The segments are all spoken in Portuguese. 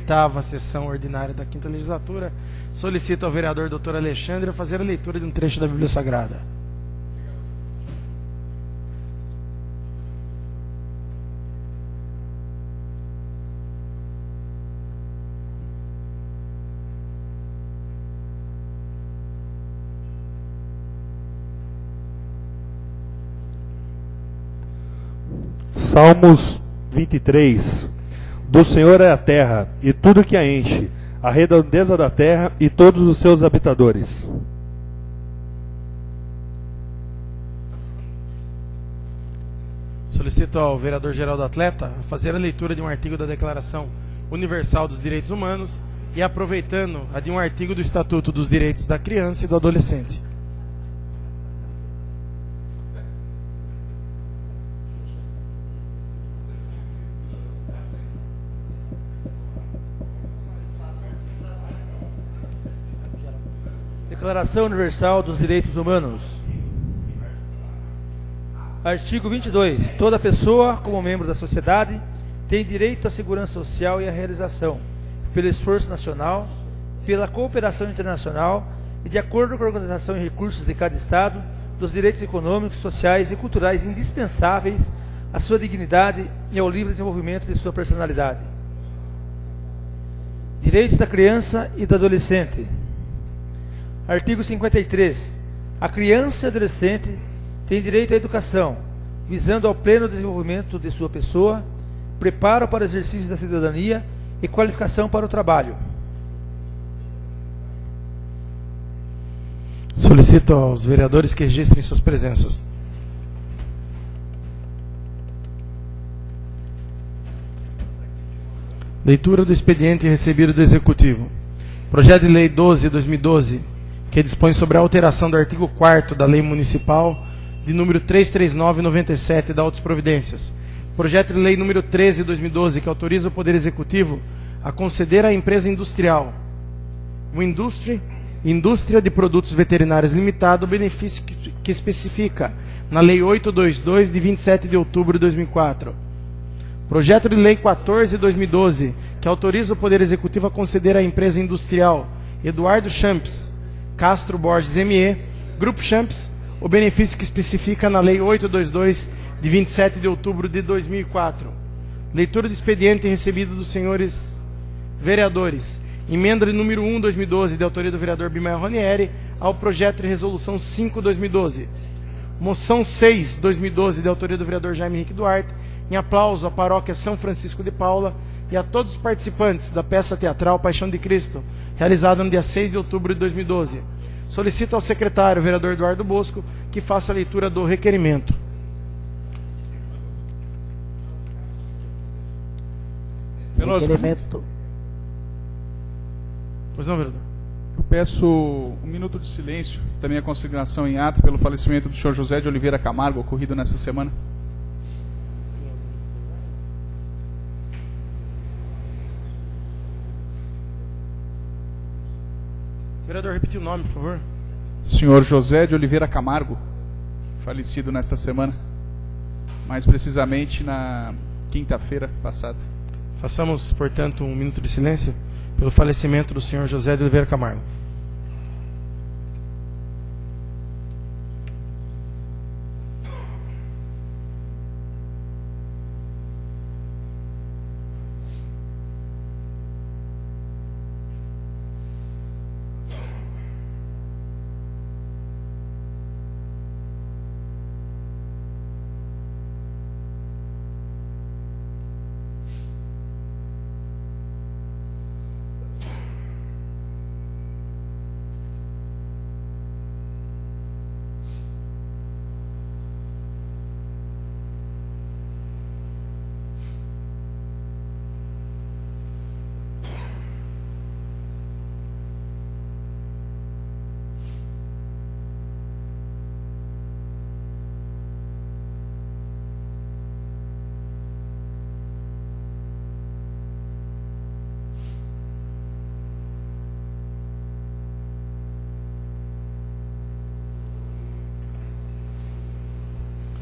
28ª sessão ordinária da 5ª legislatura, solicito ao vereador Dr. Alexandre fazer a leitura de um trecho da Bíblia Sagrada. Salmos 23. Do Senhor é a terra, e tudo que a enche, a redondeza da terra e todos os seus habitadores. Solicito ao vereador Geraldo Atleta fazer a leitura de um artigo da Declaração Universal dos Direitos Humanos e aproveitando a de um artigo do Estatuto dos Direitos da Criança e do Adolescente. Declaração Universal dos Direitos Humanos. Artigo 22. Toda pessoa, como membro da sociedade, tem direito à segurança social e à realização, pelo esforço nacional, pela cooperação internacional e de acordo com a organização e recursos de cada Estado, dos direitos econômicos, sociais e culturais indispensáveis à sua dignidade e ao livre desenvolvimento de sua personalidade. Direitos da criança e do adolescente. Artigo 53. A criança e o adolescente têm direito à educação, visando ao pleno desenvolvimento de sua pessoa, preparo para o exercício da cidadania e qualificação para o trabalho. Solicito aos vereadores que registrem suas presenças. Leitura do expediente recebido do Executivo. Projeto de Lei 12/2012, que dispõe sobre a alteração do artigo 4º da Lei Municipal de número 339/97 da Outras Providências. Projeto de Lei número 13/2012, que autoriza o Poder Executivo a conceder à empresa industrial, o Indústria de Produtos Veterinários Limitada, o benefício que especifica na Lei 822, de 27 de outubro de 2004. Projeto de Lei 14/2012, que autoriza o Poder Executivo a conceder à empresa industrial Eduardo Champs Castro Borges ME, Grupo Champs, o benefício que especifica na Lei 822, de 27 de outubro de 2004. Leitura do expediente recebido dos senhores vereadores. Emenda de número 1/2012, de autoria do vereador Bimael Ranieri, ao projeto de resolução 5/2012. Moção 6/2012, de autoria do vereador Jaime Henrique Duarte, em aplauso à paróquia São Francisco de Paula e a todos os participantes da peça teatral Paixão de Cristo, realizada no dia 6 de outubro de 2012. Solicito ao secretário, vereador Eduardo Bosco, que faça a leitura do requerimento. Requerimento. Pois não, vereador. Eu peço um minuto de silêncio, também a consignação em ata pelo falecimento do senhor José de Oliveira Camargo, ocorrido nesta semana. Vereador, repetir o nome, por favor. Senhor José de Oliveira Camargo, falecido nesta semana, mais precisamente na quinta-feira passada. Façamos, portanto, um minuto de silêncio pelo falecimento do senhor José de Oliveira Camargo.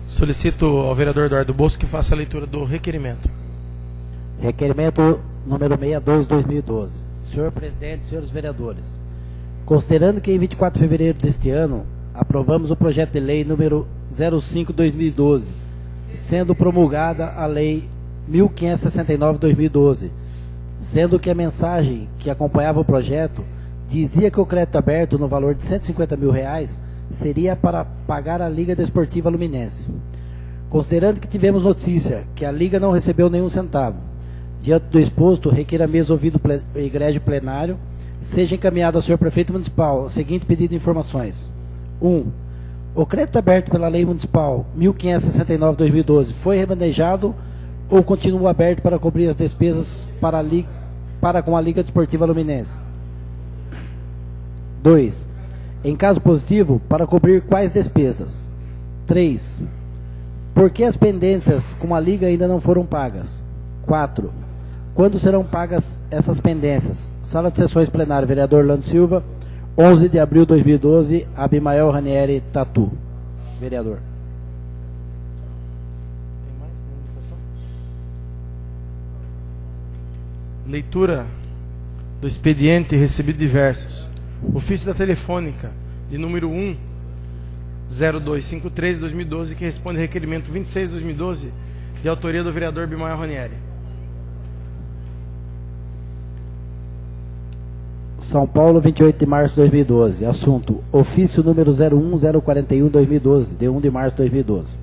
Solicito ao vereador Eduardo Bosco que faça a leitura do requerimento. Requerimento número 62/2012. Senhor presidente, senhores vereadores, considerando que em 24 de fevereiro deste ano aprovamos o projeto de lei número 05/2012, sendo promulgada a lei 1569/2012, sendo que a mensagem que acompanhava o projeto dizia que o crédito aberto no valor de R$150 mil seria para pagar a Liga Desportiva Luminense. Considerando que tivemos notícia que a Liga não recebeu nenhum centavo, diante do exposto, requer a mesa ouvido o egrégio plenário, seja encaminhado ao senhor prefeito municipal o seguinte pedido de informações. 1. O crédito aberto pela Lei Municipal 1569/2012 foi remanejado ou continua aberto para cobrir as despesas para com a Liga Desportiva Luminense? 2. Em caso positivo, para cobrir quais despesas? 3. Por que as pendências com a Liga ainda não foram pagas? 4. Quando serão pagas essas pendências? Sala de Sessões Plenária, vereador Orlando Silva, 11 de abril de 2012, Abimael Ranieri Tatu. Vereador. Leitura do expediente recebido diversos. Ofício da Telefônica, de número 10253/2012, que responde ao requerimento 26/2012, de autoria do vereador Abimael Ranieri. São Paulo, 28 de março de 2012. Assunto: ofício número 01041/2012, de 1 de março de 2012.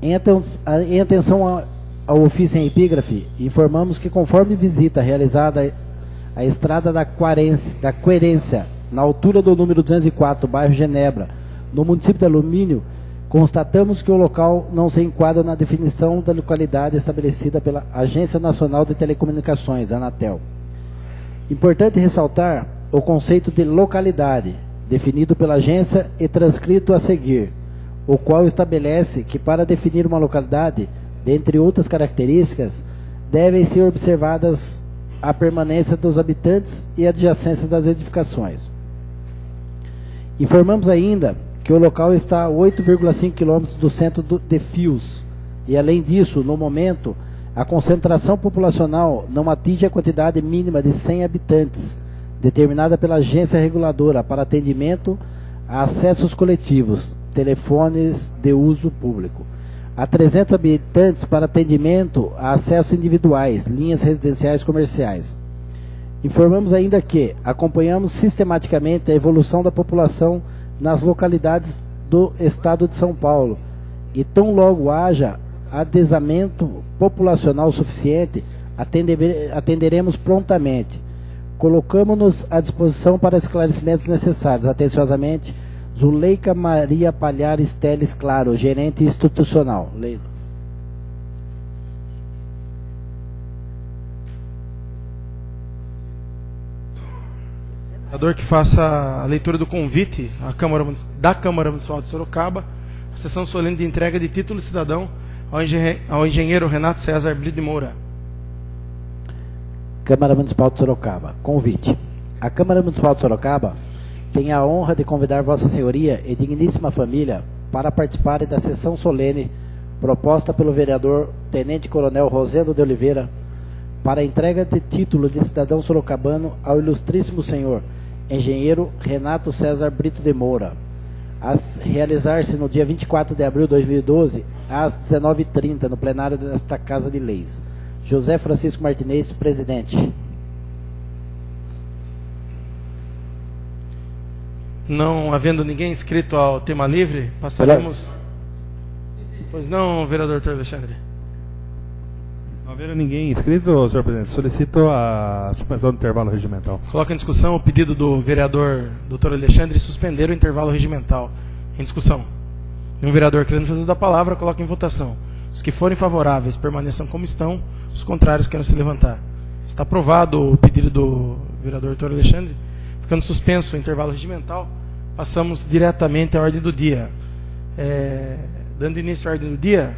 Em atenção ao ofício em epígrafe, informamos que, conforme visita realizada a estrada da Querência, na altura do número 204, bairro Genebra, no município de Alumínio, constatamos que o local não se enquadra na definição da localidade estabelecida pela Agência Nacional de Telecomunicações, Anatel. Importante ressaltar o conceito de localidade, definido pela agência e transcrito a seguir, o qual estabelece que, para definir uma localidade, dentre outras características, devem ser observadas a permanência dos habitantes e adjacências das edificações. Informamos ainda que o local está a 8,5 km do centro de Fios e, além disso, no momento, a concentração populacional não atinge a quantidade mínima de 100 habitantes, determinada pela agência reguladora para atendimento a acessos coletivos, telefones de uso público, a 300 habitantes para atendimento a acessos individuais, linhas residenciais comerciais. Informamos ainda que acompanhamos sistematicamente a evolução da população nas localidades do estado de São Paulo e, tão logo haja adesamento populacional suficiente, atenderemos prontamente. Colocamos-nos à disposição para esclarecimentos necessários. Atenciosamente, Zuleika Maria Palhares Teles Claro, gerente institucional. Leilo. Vereador que faça a leitura do convite da Câmara Municipal de Sorocaba, a sessão solene de entrega de título de cidadão ao engenheiro Renato César Brito de Moura. Câmara Municipal de Sorocaba. Convite. A Câmara Municipal de Sorocaba tem a honra de convidar Vossa Senhoria e digníssima família para participarem da sessão solene proposta pelo vereador Tenente Coronel Rosendo de Oliveira para a entrega de título de cidadão sorocabano ao ilustríssimo senhor engenheiro Renato César Brito de Moura, a realizar-se no dia 24 de abril de 2012, às 19h30, no plenário desta Casa de Leis. José Francisco Martinez, presidente. Não havendo ninguém inscrito ao tema livre, passaremos... Pois não, vereador Dr. Alexandre. Não havendo ninguém inscrito, senhor presidente, solicito a suspensão do intervalo regimental. Coloca em discussão o pedido do vereador Dr. Alexandre de suspender o intervalo regimental. Em discussão. E um vereador querendo fazer uso da palavra, coloca em votação. Os que forem favoráveis permaneçam como estão, os contrários querem se levantar. Está aprovado o pedido do vereador Dr. Alexandre. Ficando suspenso o intervalo regimental, passamos diretamente à ordem do dia. Dando início à ordem do dia,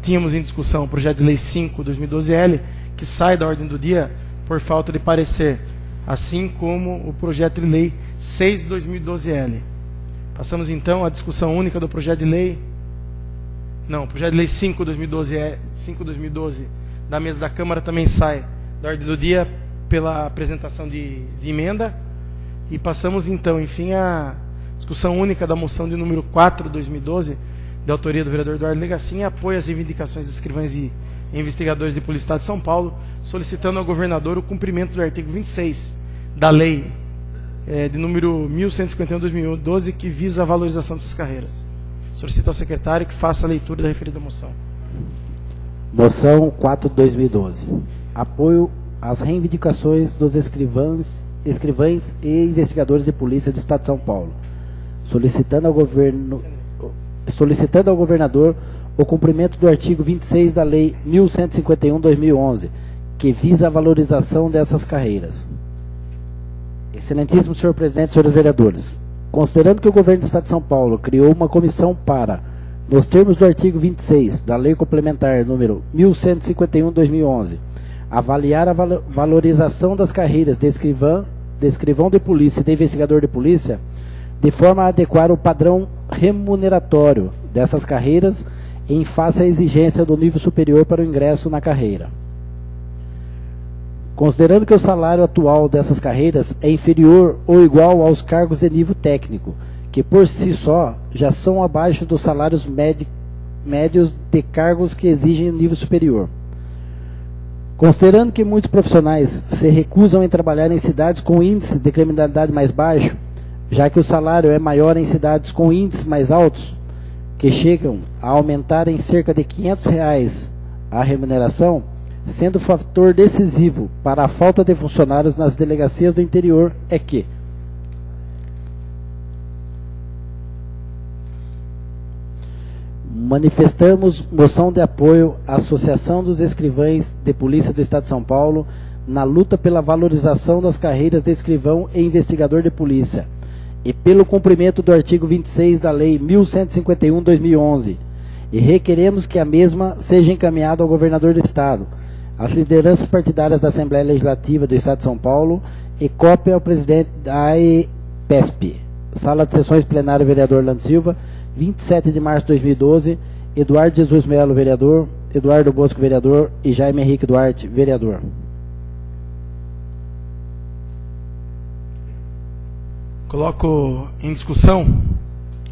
tínhamos em discussão o projeto de lei 5/2012L, que sai da ordem do dia por falta de parecer, assim como o projeto de lei 6/2012L. Passamos então à discussão única do projeto de lei... Não, o projeto de lei 5/2012 da mesa da Câmara também sai da ordem do dia pela apresentação de emenda. E passamos então, enfim, à discussão única da moção de número 4/2012, de autoria do vereador Eduardo Legacin, apoia as reivindicações dos escrivães e investigadores de Polícia do Estado de São Paulo, solicitando ao governador o cumprimento do artigo 26 da lei de número 1151/2012, que visa a valorização dessas carreiras. Solicito ao secretário que faça a leitura da referida moção. Moção 4/2012. Apoio às reivindicações dos escrivães e investigadores de polícia do Estado de São Paulo, solicitando ao governador o cumprimento do artigo 26 da Lei 1151/2011, que visa a valorização dessas carreiras. Excelentíssimo senhor presidente, senhores vereadores, considerando que o governo do Estado de São Paulo criou uma comissão para, nos termos do artigo 26 da Lei Complementar número 1151/2011, avaliar a valorização das carreiras de escrivão de polícia e de investigador de polícia, de forma a adequar o padrão remuneratório dessas carreiras em face à exigência do nível superior para o ingresso na carreira. Considerando que o salário atual dessas carreiras é inferior ou igual aos cargos de nível técnico, que por si só já são abaixo dos salários médios de cargos que exigem nível superior. Considerando que muitos profissionais se recusam em trabalhar em cidades com índice de criminalidade mais baixo, já que o salário é maior em cidades com índices mais altos, que chegam a aumentar em cerca de R$ 500 a remuneração, sendo fator decisivo para a falta de funcionários nas delegacias do interior, é que manifestamos moção de apoio à Associação dos Escrivães de Polícia do Estado de São Paulo na luta pela valorização das carreiras de escrivão e investigador de polícia e pelo cumprimento do artigo 26 da Lei 1151/2011, e requeremos que a mesma seja encaminhada ao governador do Estado, às lideranças partidárias da Assembleia Legislativa do Estado de São Paulo e cópia ao presidente da AEPESP. Sala de Sessões Plenário, vereador Orlando Silva, 27 de março de 2012, Eduardo Jesus Melo, vereador, Eduardo Bosco, vereador, e Jaime Henrique Duarte, vereador. Coloco em discussão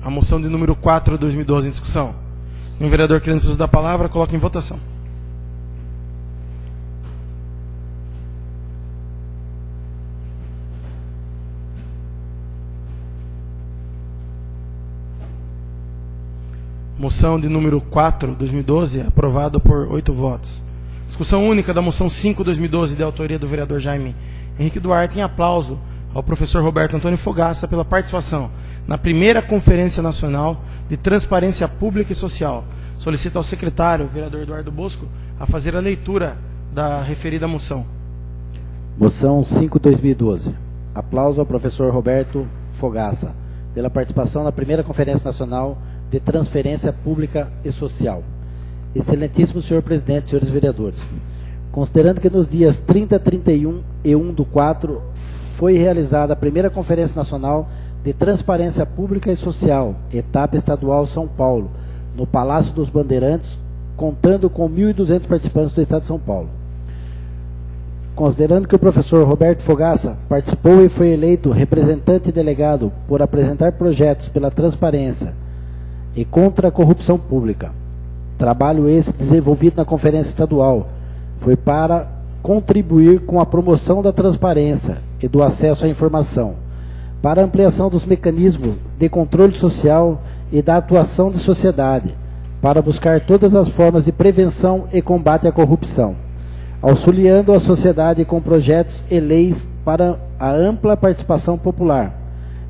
a moção de número 4/2012 em discussão. Um vereador querendo uso da palavra, coloca em votação. Moção de número 4/2012, aprovado por 8 votos. Discussão única da moção 5/2012, de autoria do vereador Jaime Henrique Duarte, em aplauso ao professor Roberto Antônio Fogaça pela participação na primeira Conferência Nacional de Transparência Pública e Social. Solicito ao secretário, vereador Eduardo Bosco, a fazer a leitura da referida moção. Moção 5/2012. Aplauso ao professor Roberto Fogaça pela participação na primeira Conferência Nacional de Transferência Pública e Social. Excelentíssimo senhor presidente, senhores vereadores, considerando que nos dias 30, 31 e 1/4 foi realizada a primeira Conferência Nacional de Transparência Pública e Social, etapa estadual São Paulo, no Palácio dos Bandeirantes, contando com 1.200 participantes do Estado de São Paulo. Considerando que o professor Roberto Fogaça participou e foi eleito representante delegado por apresentar projetos pela transparência e contra a corrupção pública, trabalho esse desenvolvido na Conferência Estadual foi para contribuir com a promoção da transparência e do acesso à informação, para a ampliação dos mecanismos de controle social e da atuação da sociedade, para buscar todas as formas de prevenção e combate à corrupção, auxiliando a sociedade com projetos e leis para a ampla participação popular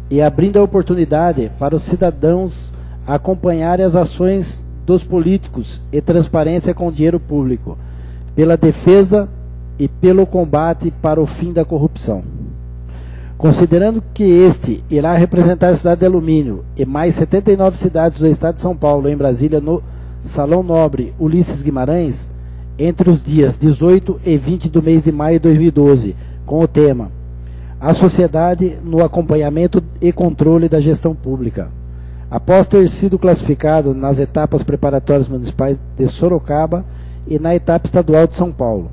e abrindo a oportunidade para os cidadãos acompanharem as ações dos políticos e transparência com dinheiro público, pela defesa e pelo combate para o fim da corrupção. Considerando que este irá representar a cidade de Alumínio e mais 79 cidades do estado de São Paulo em Brasília no Salão Nobre Ulisses Guimarães, entre os dias 18 e 20 do mês de maio de 2012, com o tema A Sociedade no Acompanhamento e Controle da Gestão Pública. Após ter sido classificado nas etapas preparatórias municipais de Sorocaba e na etapa estadual de São Paulo.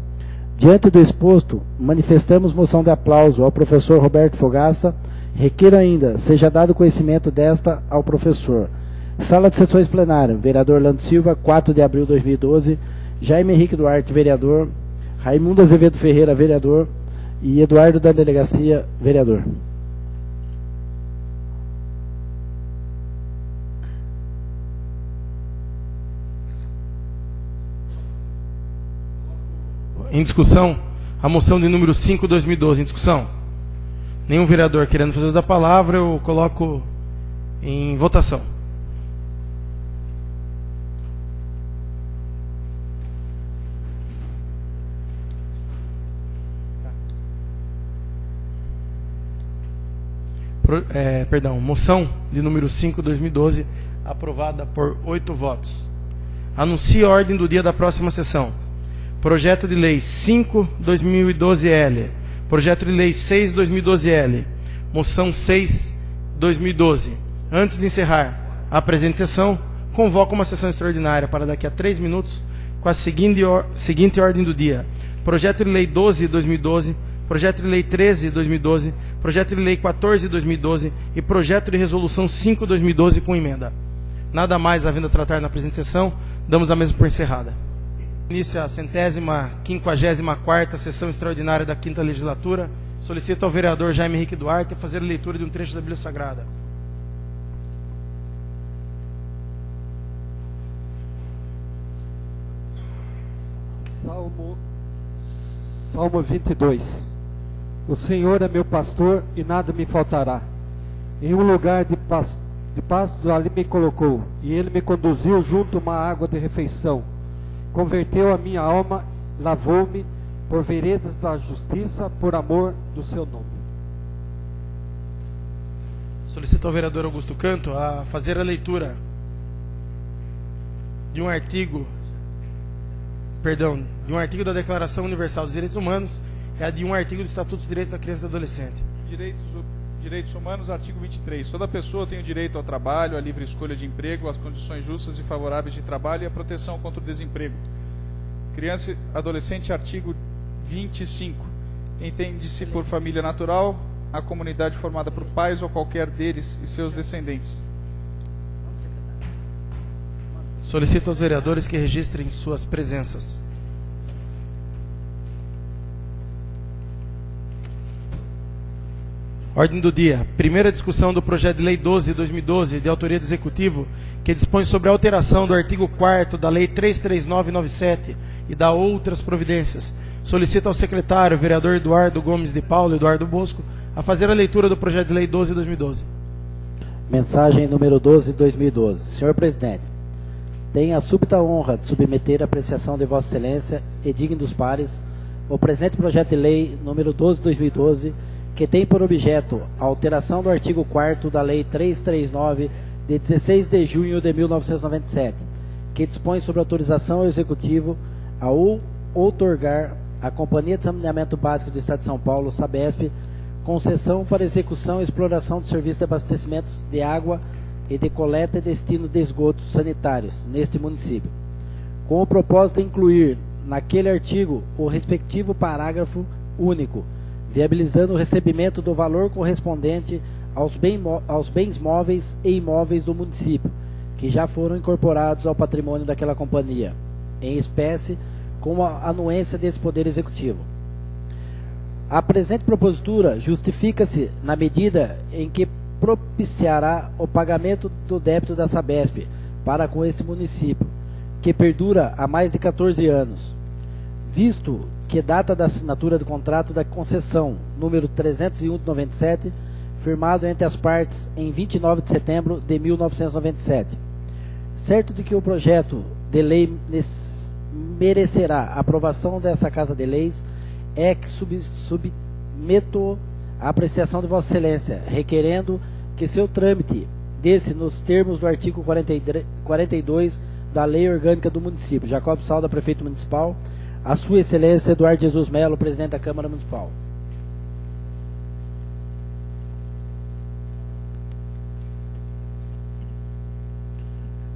Diante do exposto, manifestamos moção de aplauso ao professor Roberto Fogaça, requer ainda seja dado conhecimento desta ao professor. Sala de Sessões Plenárias, vereador Lando Silva, 4 de abril de 2012, Jaime Henrique Duarte, vereador, Raimundo Azevedo Ferreira, vereador, e Eduardo da Delegacia, vereador. Em discussão, a moção de número 5/2012. Em discussão. Nenhum vereador querendo fazer uso da palavra, eu coloco em votação. Moção de número 5/2012, aprovada por 8 votos. Anuncio a ordem do dia da próxima sessão. Projeto de Lei 5/2012-L. Projeto de Lei 6/2012-L. Moção 6/2012. Antes de encerrar a presente sessão, convoco uma sessão extraordinária para daqui a 3 minutos com a seguinte ordem do dia. Projeto de Lei 12/2012, Projeto de Lei 13/2012, Projeto de Lei 14/2012 e Projeto de Resolução 5/2012 com emenda. Nada mais havendo a tratar na presente sessão, damos a mesma por encerrada. Inicia a 154ª sessão extraordinária da 5ª legislatura. Solicito ao vereador Jaime Henrique Duarte fazer a leitura de um trecho da Bíblia Sagrada. Salmo 22. O Senhor é meu pastor e nada me faltará. Em um lugar de pasto ali me colocou, e ele me conduziu junto a uma água de refeição. Converteu a minha alma, lavou-me por veredas da justiça, por amor do seu nome. Solicito ao vereador Augusto Canto a fazer a leitura de um artigo da Declaração Universal dos Direitos Humanos e a de um artigo do Estatuto dos Direitos da Criança e do Adolescente. Direitos Humanos, artigo 23. Toda pessoa tem o direito ao trabalho, à livre escolha de emprego, às condições justas e favoráveis de trabalho e à proteção contra o desemprego. Criança e adolescente, artigo 25. Entende-se por família natural a comunidade formada por pais ou qualquer deles e seus descendentes. Solicito aos vereadores que registrem suas presenças. Ordem do dia. Primeira discussão do projeto de Lei 12/2012, de autoria do Executivo, que dispõe sobre a alteração do artigo 4º da Lei 339/97 e da outras providências. Solicito ao secretário, vereador Eduardo Gomes de Paulo, Eduardo Bosco, a fazer a leitura do projeto de Lei 12/2012. Mensagem número 12/2012. Senhor presidente, tenho a súbita honra de submeter a apreciação de Vossa Excelência e digno dos pares o presente projeto de lei número 12 de 2012, que tem por objeto a alteração do artigo 4º da Lei 339, de 16 de junho de 1997, que dispõe sobre autorização ao Executivo a outorgar à Companhia de Saneamento Básico do Estado de São Paulo, Sabesp, concessão para execução e exploração de serviços de abastecimento de água e de coleta e destino de esgotos sanitários neste município, com o propósito de incluir naquele artigo o respectivo parágrafo único, viabilizando o recebimento do valor correspondente aos bens móveis e imóveis do município, que já foram incorporados ao patrimônio daquela companhia, em espécie, com a anuência desse Poder Executivo. A presente propositura justifica-se na medida em que propiciará o pagamento do débito da Sabesp para com este município, que perdura há mais de 14 anos, visto que data da assinatura do contrato da concessão número 301 de 97, firmado entre as partes em 29 de setembro de 1997. Certo de que o projeto de lei merecerá a aprovação dessa Casa de Leis, é que submeto à apreciação de Vossa Excelência, requerendo que seu trâmite desse nos termos do artigo 42 da Lei Orgânica do Município. Jacob Salda, Prefeito Municipal. A Sua Excelência Eduardo Jesus Melo, Presidente da Câmara Municipal.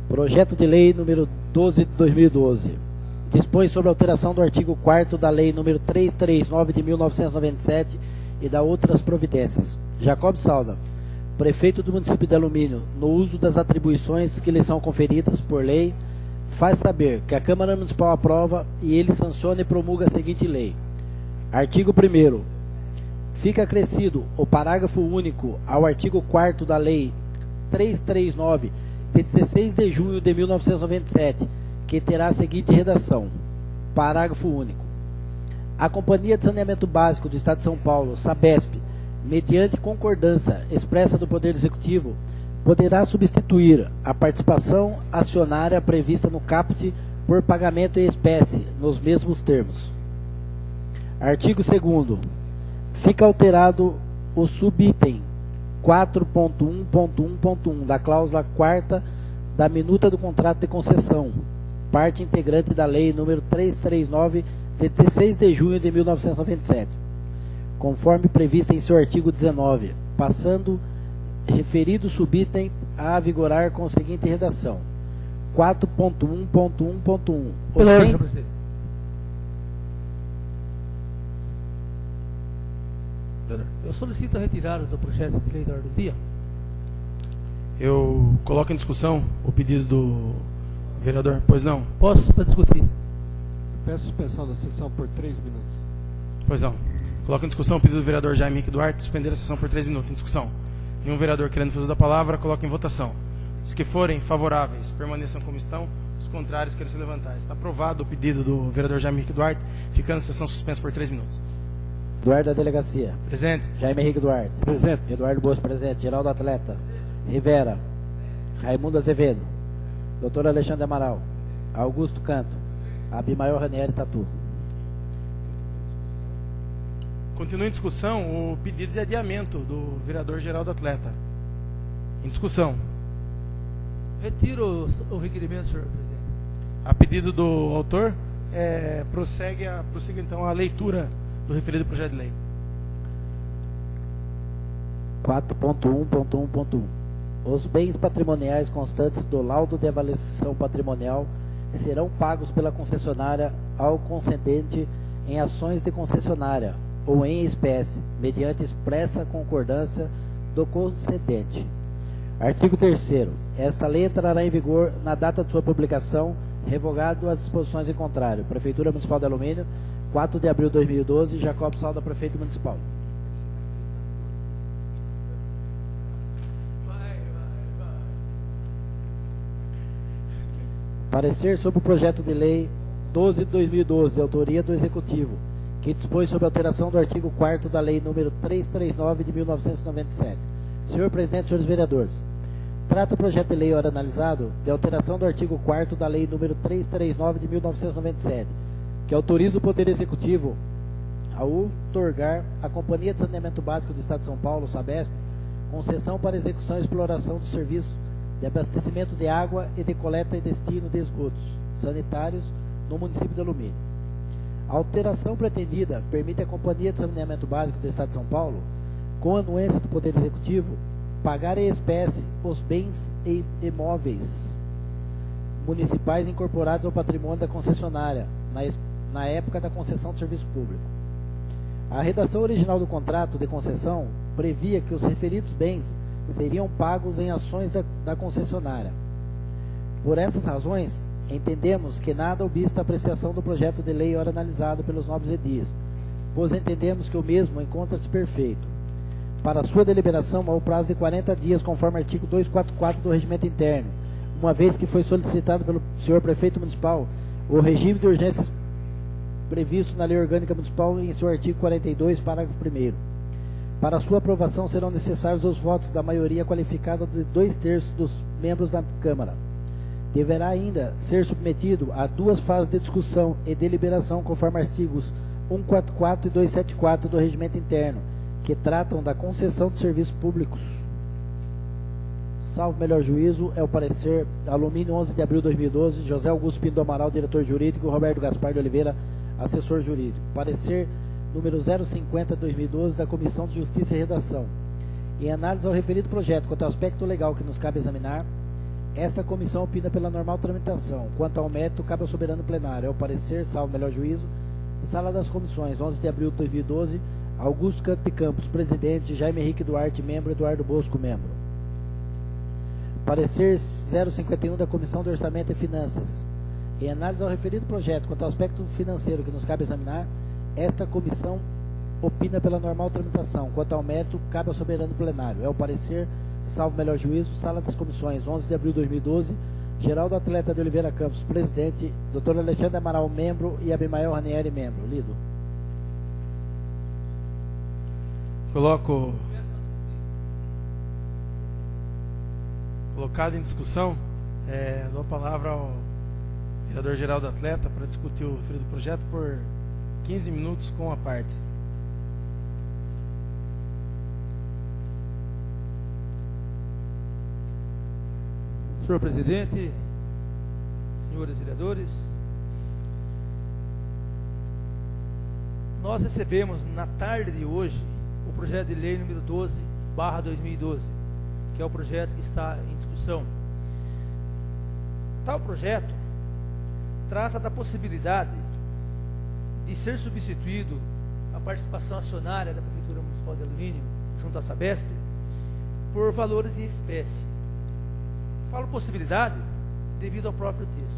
Projeto de Lei número 12 de 2012. Dispõe sobre a alteração do artigo 4º da Lei número 339 de 1997 e da outras providências. Jacob Salda, Prefeito do município de Alumínio, no uso das atribuições que lhe são conferidas por lei, faz saber que a Câmara Municipal aprova e ele sanciona e promulga a seguinte lei. Artigo 1º. Fica acrescido o parágrafo único ao artigo 4º da Lei 339, de 16 de junho de 1997, que terá a seguinte redação. Parágrafo único. A Companhia de Saneamento Básico do Estado de São Paulo, Sabesp, mediante concordância expressa do Poder Executivo, poderá substituir a participação acionária prevista no caput por pagamento em espécie, nos mesmos termos. Artigo 2º. Fica alterado o subitem 4.1.1.1 da cláusula 4ª da minuta do contrato de concessão, parte integrante da Lei nº 339, de 16 de junho de 1997, conforme previsto em seu artigo 19, passando referido subitem a vigorar com a seguinte redação. 4.1.1.1. Eu solicito a retirada do projeto de lei da ordem do dia. Eu coloco em discussão o pedido do vereador. Pois não? Posso para discutir? Peço suspensão da sessão por 3 minutos. Pois não. Coloco em discussão o pedido do vereador Jaime Henrique Duarte, suspender a sessão por 3 minutos. Em discussão. Nenhum vereador querendo fazer da palavra, coloco em votação. Os que forem favoráveis, permaneçam como estão. Os contrários, querem se levantar. Está aprovado o pedido do vereador Jaime Henrique Duarte, ficando a sessão suspensa por 3 minutos. Eduardo da Delegacia. Presente. Jaime Henrique Duarte. Presente. Eduardo Boas, presente. Geraldo Atleta. Rivera. Raimundo Azevedo. Doutor Alexandre Amaral. Augusto Canto. Abimael Ranieri Tatu. Continua em discussão o pedido de adiamento do vereador Geraldo Atleta. Em discussão. Retiro o requerimento, senhor presidente. A pedido do autor, prossiga então a leitura do referido projeto de lei. 4.1.1.1. Os bens patrimoniais constantes do laudo de avaliação patrimonial serão pagos pela concessionária ao concedente em ações de concessionária ou em espécie, mediante expressa concordância do concedente. Artigo 3º. Esta lei entrará em vigor na data de sua publicação, revogado as disposições em contrário. Prefeitura Municipal de Alumínio, 4 de abril de 2012, Jacob Salda, Prefeito Municipal. Parecer sobre o projeto de lei 12 de 2012, autoria do Executivo, que dispõe sobre a alteração do artigo 4º da Lei nº 339 de 1997. Senhor Presidente, senhores vereadores, trata o projeto de lei ora analisado de alteração do artigo 4º da Lei nº 339 de 1997, que autoriza o Poder Executivo a outorgar à Companhia de Saneamento Básico do Estado de São Paulo, Sabesp, concessão para execução e exploração do serviço de abastecimento de água e de coleta e destino de esgotos sanitários no município de Alumínio. A alteração pretendida permite à Companhia de Saneamento Básico do Estado de São Paulo, com anuência do Poder Executivo, pagar em espécie os bens e imóveis municipais incorporados ao patrimônio da concessionária na época da concessão do serviço público. A redação original do contrato de concessão previa que os referidos bens seriam pagos em ações da concessionária. Por essas razões, entendemos que nada obsta a apreciação do projeto de lei ora analisado pelos nobres edis, pois entendemos que o mesmo encontra-se perfeito. Para sua deliberação, há o prazo de 40 dias, conforme artigo 244 do Regimento Interno, uma vez que foi solicitado pelo senhor Prefeito Municipal o regime de urgências previsto na Lei Orgânica Municipal em seu artigo 42, parágrafo 1º. Para sua aprovação serão necessários os votos da maioria qualificada de 2/3 dos membros da Câmara. Deverá ainda ser submetido a 2 fases de discussão e deliberação, conforme artigos 144 e 274 do Regimento Interno, que tratam da concessão de serviços públicos. Salvo melhor juízo, é o parecer Alumínio, 11 de abril de 2012, José Augusto Pinto do Amaral, diretor jurídico, Roberto Gaspar de Oliveira, assessor jurídico. Parecer número 050 de 2012 da Comissão de Justiça e Redação. Em análise ao referido projeto quanto ao aspecto legal que nos cabe examinar, esta comissão opina pela normal tramitação. Quanto ao mérito, cabe ao soberano plenário. É o parecer, salvo melhor juízo, Sala das Comissões, 11 de abril de 2012, Augusto Canto de Campos, presidente, Jaime Henrique Duarte, membro, Eduardo Bosco, membro. Parecer 051 da Comissão de Orçamento e Finanças. Em análise ao referido projeto quanto ao aspecto financeiro que nos cabe examinar, esta comissão opina pela normal tramitação. Quanto ao mérito, cabe ao soberano plenário. É o parecer, salvo melhor juízo, Sala das Comissões, 11 de abril de 2012, Geraldo Atleta de Oliveira Campos, presidente, Dr. Alexandre Amaral, membro, e Abimael Ranieri, membro. Lido. Colocado em discussão, dou a palavra ao vereador Geraldo Atleta para discutir o referido projeto por 15 minutos com a parte. Senhor presidente, senhores vereadores, nós recebemos na tarde de hoje o projeto de lei número 12/2012, que é o projeto que está em discussão. Tal projeto trata da possibilidade de ser substituído a participação acionária da Prefeitura Municipal de Alumínio junto à Sabesp por valores em espécie. Falo possibilidade devido ao próprio texto.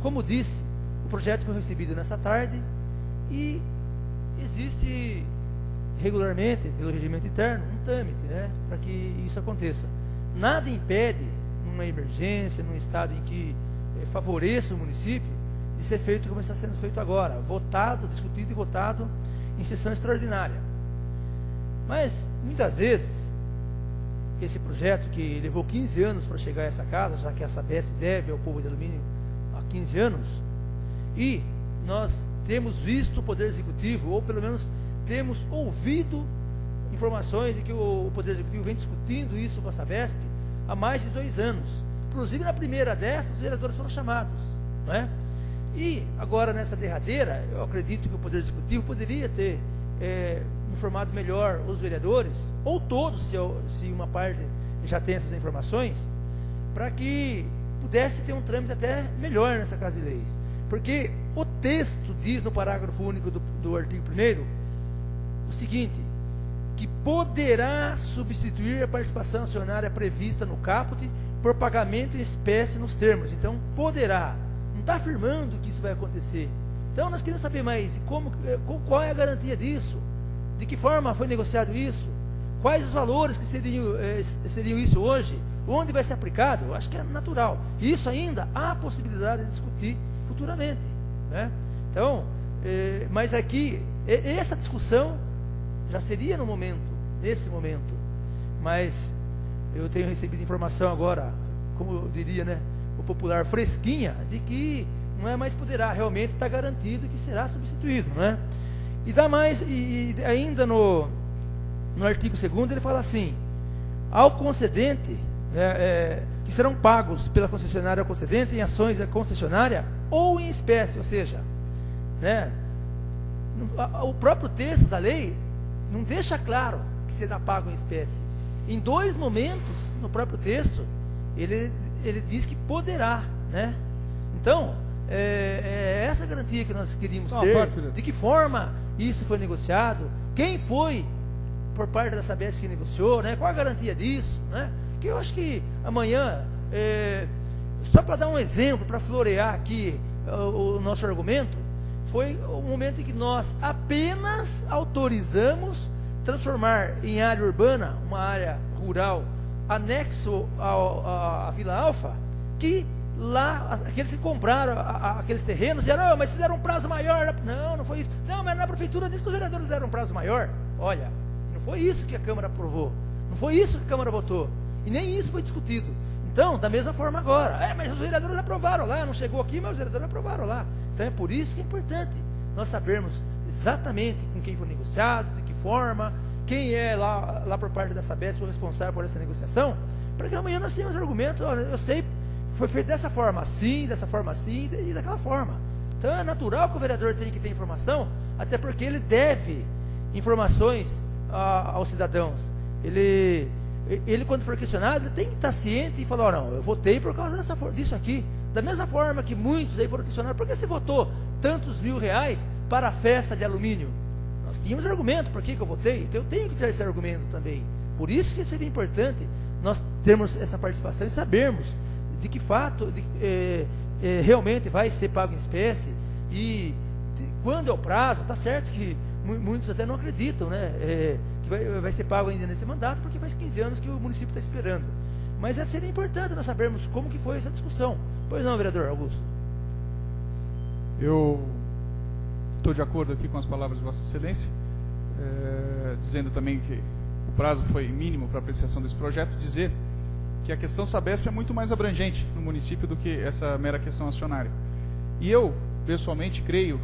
Como disse, o projeto foi recebido nessa tarde e existe regularmente, pelo regimento interno, um trâmite, para que isso aconteça. Nada impede, numa emergência, num estado em que favoreça o município, de ser feito como está sendo feito agora, votado, discutido e votado em sessão extraordinária. Mas, muitas vezes, esse projeto que levou 15 anos para chegar a essa casa, já que a Sabesp deve ao povo de Alumínio há 15 anos, e nós temos visto o Poder Executivo, ou pelo menos temos ouvido informações de que o Poder Executivo vem discutindo isso com a Sabesp há mais de 2 anos. Inclusive, na primeira dessas, os vereadores foram chamados, não é? E agora, nessa derradeira, eu acredito que o Poder Executivo poderia ter informado melhor os vereadores, ou todos, se uma parte já tem essas informações, para que pudesse ter um trâmite até melhor nessa Casa de Leis. Porque o texto diz no parágrafo único do artigo 1º o seguinte, que poderá substituir a participação acionária prevista no caput por pagamento em espécie nos termos. Então, poderá. Não está afirmando que isso vai acontecer. Então, nós queremos saber mais qual é a garantia disso, de que forma foi negociado isso, quais os valores que seriam isso hoje, onde vai ser aplicado. Acho que é natural. E isso ainda há a possibilidade de discutir futuramente, né? Então, mas aqui, essa discussão já seria nesse momento, mas eu tenho recebido informação agora, como eu diria, o popular fresquinha, de que não é mais poderá, realmente está garantido que será substituído, não é? E dá mais, e ainda no artigo 2º ele fala assim: ao concedente, que serão pagos pela concessionária ao concedente em ações da concessionária ou em espécie, ou seja, né, o próprio texto da lei não deixa claro que será pago em espécie. Em 2 momentos, no próprio texto, ele diz que poderá, né? Então, é essa garantia que nós queríamos ter, de que forma isso foi negociado, quem foi por parte da Sabesp que negociou, né? Qual a garantia disso, né? Que eu acho que amanhã, só para dar um exemplo, para florear aqui o nosso argumento, foi o momento em que nós apenas autorizamos transformar em área urbana, uma área rural, anexo à Vila Alfa, que lá, aqueles que compraram aqueles terrenos, disseram, mas se deram um prazo maior. Não foi isso. Não, mas na prefeitura disse que os vereadores deram um prazo maior. Olha, não foi isso que a Câmara aprovou. Não foi isso que a Câmara votou. E nem isso foi discutido. Então, da mesma forma agora. Mas os vereadores aprovaram lá, não chegou aqui, mas os vereadores aprovaram lá. Então é por isso que é importante nós sabermos exatamente com quem foi negociado, de que forma, quem é lá por parte da Sabesp o responsável por essa negociação, para que amanhã nós tenhamos argumentos. Olha, eu sei, foi feito dessa forma assim e daquela forma. Então é natural que o vereador tenha que ter informação, até porque ele deve informações aos cidadãos. Ele quando for questionado, ele tem que estar ciente e falar, não, eu votei por causa disso aqui. Da mesma forma que muitos aí foram questionados, por que você votou tantos R$1.000 para a festa de alumínio? Nós tínhamos argumento, por que eu votei? Então eu tenho que ter esse argumento também. Por isso que seria importante nós termos essa participação e sabermos de que fato realmente vai ser pago em espécie e quando é o prazo. Está certo que muitos até não acreditam, né, que vai ser pago ainda nesse mandato, porque faz 15 anos que o município está esperando. Mas seria importante nós sabermos como que foi essa discussão. Pois não, vereador Augusto? Eu estou de acordo aqui com as palavras de Vossa Excelência, dizendo também que o prazo foi mínimo para apreciação desse projeto, dizer que a questão Sabesp é muito mais abrangente no município do que essa mera questão acionária. E eu, pessoalmente, creio,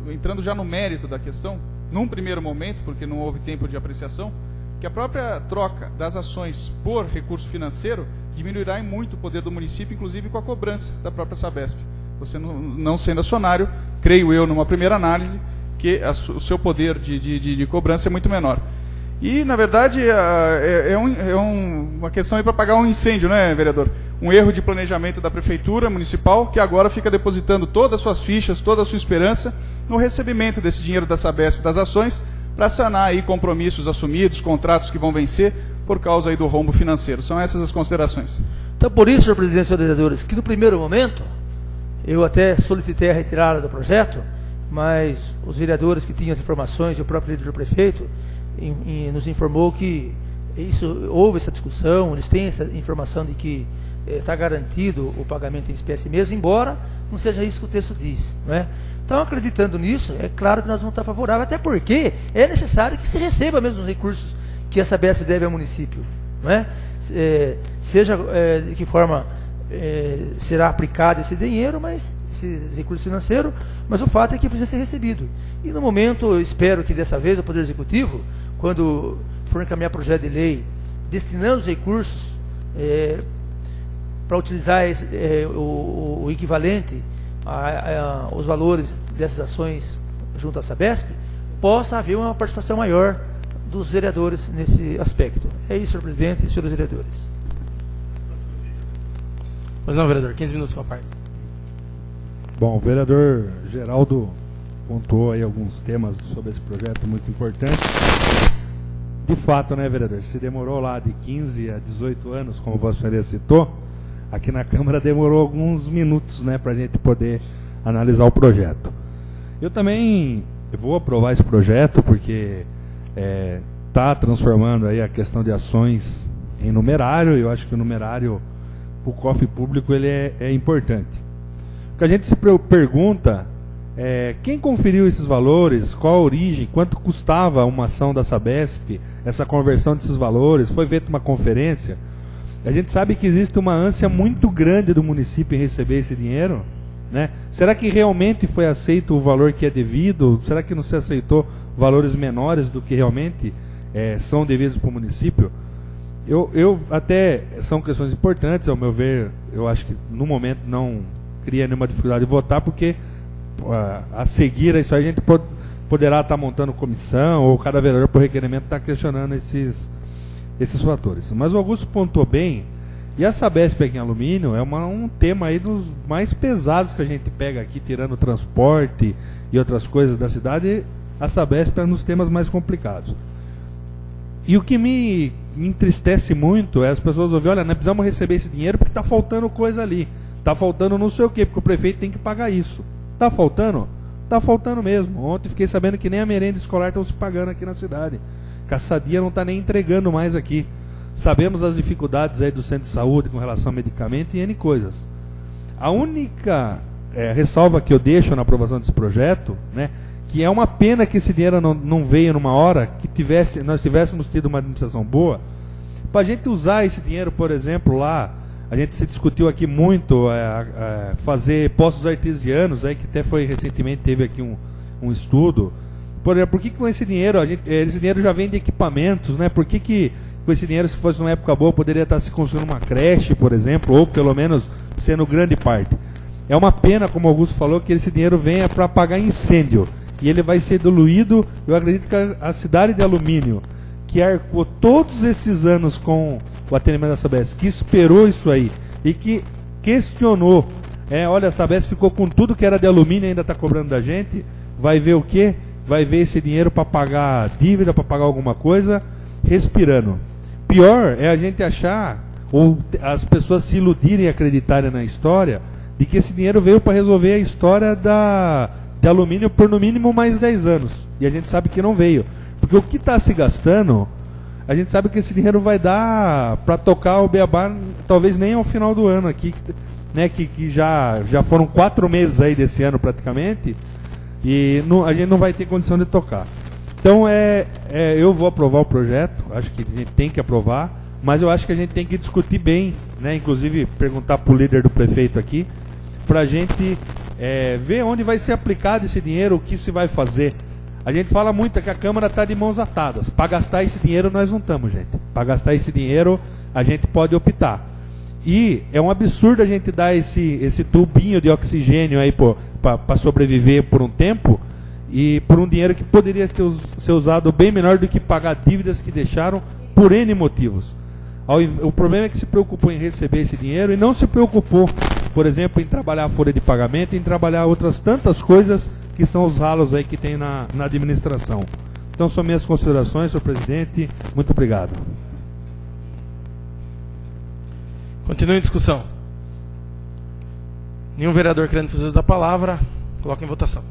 entrando já no mérito da questão, num primeiro momento, porque não houve tempo de apreciação, que a própria troca das ações por recurso financeiro diminuirá em muito o poder do município, inclusive com a cobrança da própria Sabesp. Você não sendo acionário, creio eu, numa primeira análise, que o seu poder de cobrança é muito menor. E, na verdade, uma questão para apagar um incêndio, né, vereador? Um erro de planejamento da Prefeitura Municipal, que agora fica depositando todas as suas fichas, toda a sua esperança no recebimento desse dinheiro da Sabesp, das ações, para sanar aí compromissos assumidos, contratos que vão vencer por causa aí do rombo financeiro. São essas as considerações. Então, por isso, senhor presidente e senhores vereadores, que no primeiro momento, eu até solicitei a retirada do projeto, mas os vereadores que tinham as informações e o próprio líder do prefeito nos informou que houve essa discussão, eles têm essa informação de que está garantido o pagamento em espécie mesmo, embora não seja isso que o texto diz, não é? Então, acreditando nisso, é claro que nós vamos estar favoráveis, até porque é necessário que se receba mesmo os recursos que a Sabesp deve ao município, não é? Seja de que forma será aplicado esse dinheiro, mas esse recurso financeiro, mas o fato é que precisa ser recebido. E no momento, eu espero que dessa vez o Poder Executivo, quando for encaminhar projeto de lei, destinando os recursos para utilizar o equivalente os valores dessas ações junto à Sabesp, possa haver uma participação maior dos vereadores nesse aspecto. É isso, senhor presidente e senhores vereadores. Pois não, vereador, 15 minutos com a parte. Bom, o vereador Geraldo pontuou aí alguns temas sobre esse projeto muito importante. De fato, né, vereador, se demorou lá de 15 a 18 anos, como Vossa Senhoria citou, aqui na Câmara demorou alguns minutos, né, para a gente poder analisar o projeto. Eu também vou aprovar esse projeto porque está transformando aí a questão de ações em numerário. Eu acho que o numerário, o cofre público, ele é importante. O que a gente se pergunta é quem conferiu esses valores, qual a origem, quanto custava uma ação da Sabesp, essa conversão desses valores, foi feita uma conferência. A gente sabe que existe uma ânsia muito grande do município em receber esse dinheiro, né? Será que realmente foi aceito o valor que é devido? Será que não se aceitou valores menores do que realmente são devidos para o município? Eu até, são questões importantes, ao meu ver. Eu acho que no momento não cria nenhuma dificuldade de votar, porque a seguir a isso aí a gente poderá estar montando comissão, ou cada vereador por requerimento está questionando esses fatores. Mas o Augusto pontuou bem, e a Sabesp aqui em alumínio é um tema aí dos mais pesados que a gente pega aqui, tirando o transporte e outras coisas da cidade. A Sabesp é um dos temas mais complicados. E o que me entristece muito é as pessoas ouvirem: olha, nós precisamos receber esse dinheiro porque está faltando coisa ali, está faltando não sei o quê, porque o prefeito tem que pagar isso. Está faltando? Está faltando mesmo. Ontem fiquei sabendo que nem a merenda escolar estão se pagando aqui na cidade. Caçadia não está nem entregando mais aqui. Sabemos as dificuldades aí do centro de saúde com relação a medicamento e N coisas. A única ressalva que eu deixo na aprovação desse projeto, né, que é uma pena que esse dinheiro não veio numa hora que nós tivéssemos tido uma administração boa, para a gente usar esse dinheiro, por exemplo, lá, a gente se discutiu aqui muito, fazer poços artesianos, que até foi recentemente, teve aqui um estudo. Por exemplo, por que com esse dinheiro, esse dinheiro já vem de equipamentos, né? Por que com esse dinheiro, se fosse numa época boa, poderia estar se construindo uma creche, por exemplo, ou pelo menos sendo grande parte. É uma pena, como o Augusto falou, que esse dinheiro venha para apagar incêndio. E ele vai ser diluído. Eu acredito que a cidade de Alumínio, que arcou todos esses anos com o atendimento da Sabesp, que esperou isso aí e que questionou, olha, a Sabesp ficou com tudo que era de alumínio e ainda está cobrando da gente, vai ver o quê? Vai ver esse dinheiro para pagar dívida, para pagar alguma coisa, respirando. Pior é a gente achar, ou as pessoas se iludirem e acreditarem na história, de que esse dinheiro veio para resolver a história de alumínio por no mínimo mais 10 anos. E a gente sabe que não veio. Porque o que está se gastando, a gente sabe que esse dinheiro vai dar para tocar o beabá, talvez nem ao final do ano aqui, né, que já foram 4 meses aí desse ano praticamente, e a gente não vai ter condição de tocar. Então eu vou aprovar o projeto, acho que a gente tem que aprovar, mas eu acho que a gente tem que discutir bem, né, inclusive perguntar para o líder do prefeito aqui, para a gente ver onde vai ser aplicado esse dinheiro, o que se vai fazer. A gente fala muito que a Câmara está de mãos atadas. Para gastar esse dinheiro nós não estamos, gente. Para gastar esse dinheiro a gente pode optar. E é um absurdo a gente dar esse tubinho de oxigênio aí para sobreviver por um tempo, e por um dinheiro que poderia ser usado bem melhor do que pagar dívidas que deixaram por N motivos. O problema é que se preocupou em receber esse dinheiro e não se preocupou, por exemplo, em trabalhar a folha de pagamento, em trabalhar outras tantas coisas que são os ralos aí que tem na administração. Então são minhas considerações, senhor presidente. Muito obrigado. Continua em discussão. Nenhum vereador querendo fazer uso da palavra, coloca em votação.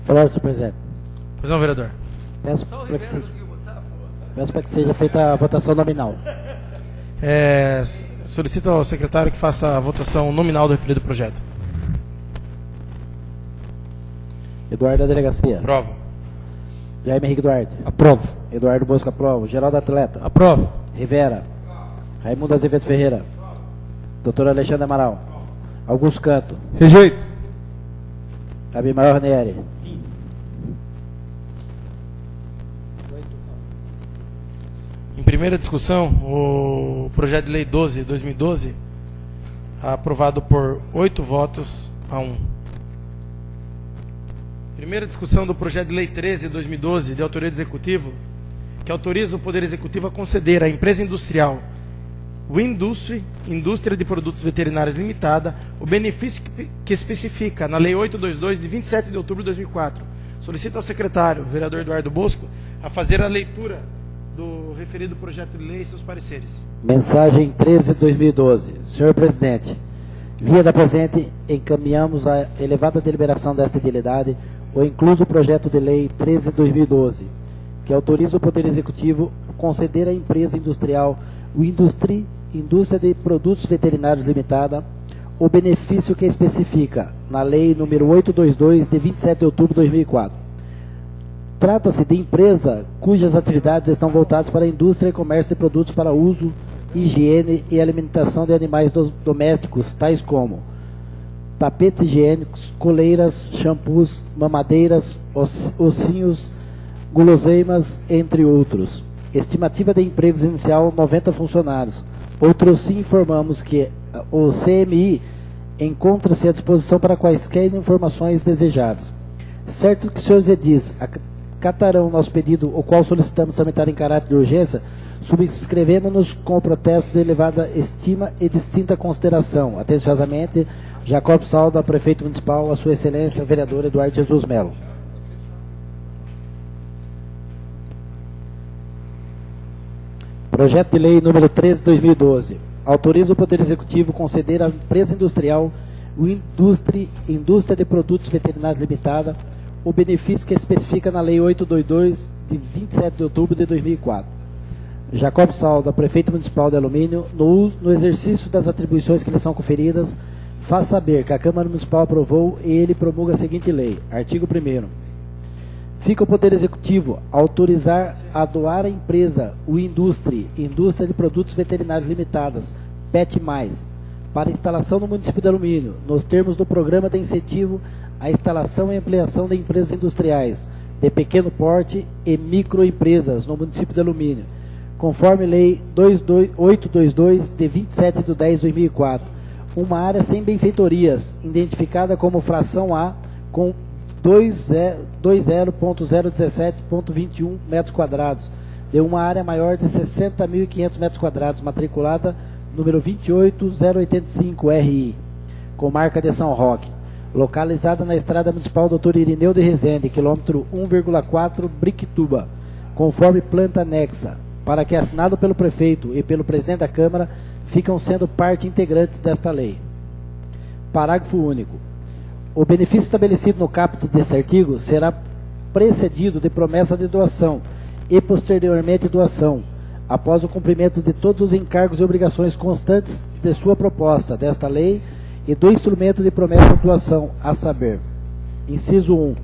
Palavra, senhor presidente. Pois não, vereador. Peço para que seja feita a votação nominal. Solicito ao secretário que faça a votação nominal do referido projeto. Eduardo da Delegacia. Aprovo. Jaime Henrique Duarte. Aprovo. Eduardo Bosco, aprovo. Geraldo Atleta. Aprovo. Rivera. Raimundo Azevedo Ferreira. Doutor Alexandre Amaral. Augusto Canto. Rejeito. Abimael Ranieri. Sim. Em primeira discussão, o projeto de lei 12/2012, aprovado por 8 votos a 1. Primeira discussão do projeto de lei 13/2012, de autoria do Executivo, que autoriza o Poder Executivo a conceder à empresa industrial Windustry, Indústria de Produtos Veterinários Limitada, o benefício que especifica na Lei 822, de 27 de outubro de 2004. Solicito ao secretário, vereador Eduardo Bosco, a fazer a leitura do referido projeto de lei e seus pareceres. Mensagem 13/2012. Senhor presidente, via da presente, encaminhamos a elevada deliberação desta utilidade o incluso projeto de lei 13/2012, que autoriza o Poder Executivo a conceder à empresa industrial Windustry, Indústria de Produtos Veterinários Limitada, o benefício que especifica na Lei nº 822, de 27 de outubro de 2004. Trata-se de empresa cujas atividades estão voltadas para a indústria e comércio de produtos para uso, higiene e alimentação de animais domésticos, tais como tapetes higiênicos, coleiras, shampoos, mamadeiras, ossinhos, guloseimas, entre outros. Estimativa de empregos inicial, 90 funcionários. Outros sim informamos que o CMI encontra-se à disposição para quaisquer informações desejadas. Certo que os senhores edis acatarão nosso pedido, o qual solicitamos tramitar em caráter de urgência, subscrevemos-nos com o protesto de elevada estima e distinta consideração. Atenciosamente, Jacob Salda, Prefeito Municipal, a Sua Excelência, Vereador Eduardo Jesus Melo. Projeto de Lei número 13/2012. Autoriza o Poder Executivo conceder à empresa industrial Indústria de Produtos Veterinários Limitada o benefício que especifica na Lei 822, de 27 de outubro de 2004. Jacob Salda, Prefeito Municipal de Alumínio, no exercício das atribuições que lhe são conferidas, faz saber que a Câmara Municipal aprovou e ele promulga a seguinte lei. Artigo 1º. Fica o Poder Executivo autorizar a doar à empresa Indústria de Produtos Veterinários Limitadas, PET+, para instalação no município de Alumínio, nos termos do Programa de Incentivo à Instalação e Ampliação de Empresas Industriais, de pequeno porte e microempresas no município de Alumínio, conforme Lei 822, de 27 de 10 de 2004, uma área sem benfeitorias, identificada como fração A, com 20.017.21 metros quadrados, de uma área maior de 60.500 metros quadrados, matriculada número 28085 RI, com marca de São Roque, localizada na Estrada Municipal Dr. Irineu de Rezende, quilômetro 1,4, Briquituba, conforme planta anexa, para que, assinado pelo Prefeito e pelo Presidente da Câmara, ficam sendo parte integrante desta lei. Parágrafo único. O benefício estabelecido no caput deste artigo será precedido de promessa de doação e posteriormente doação, após o cumprimento de todos os encargos e obrigações constantes de sua proposta desta lei e do instrumento de promessa de doação, a saber: inciso 1.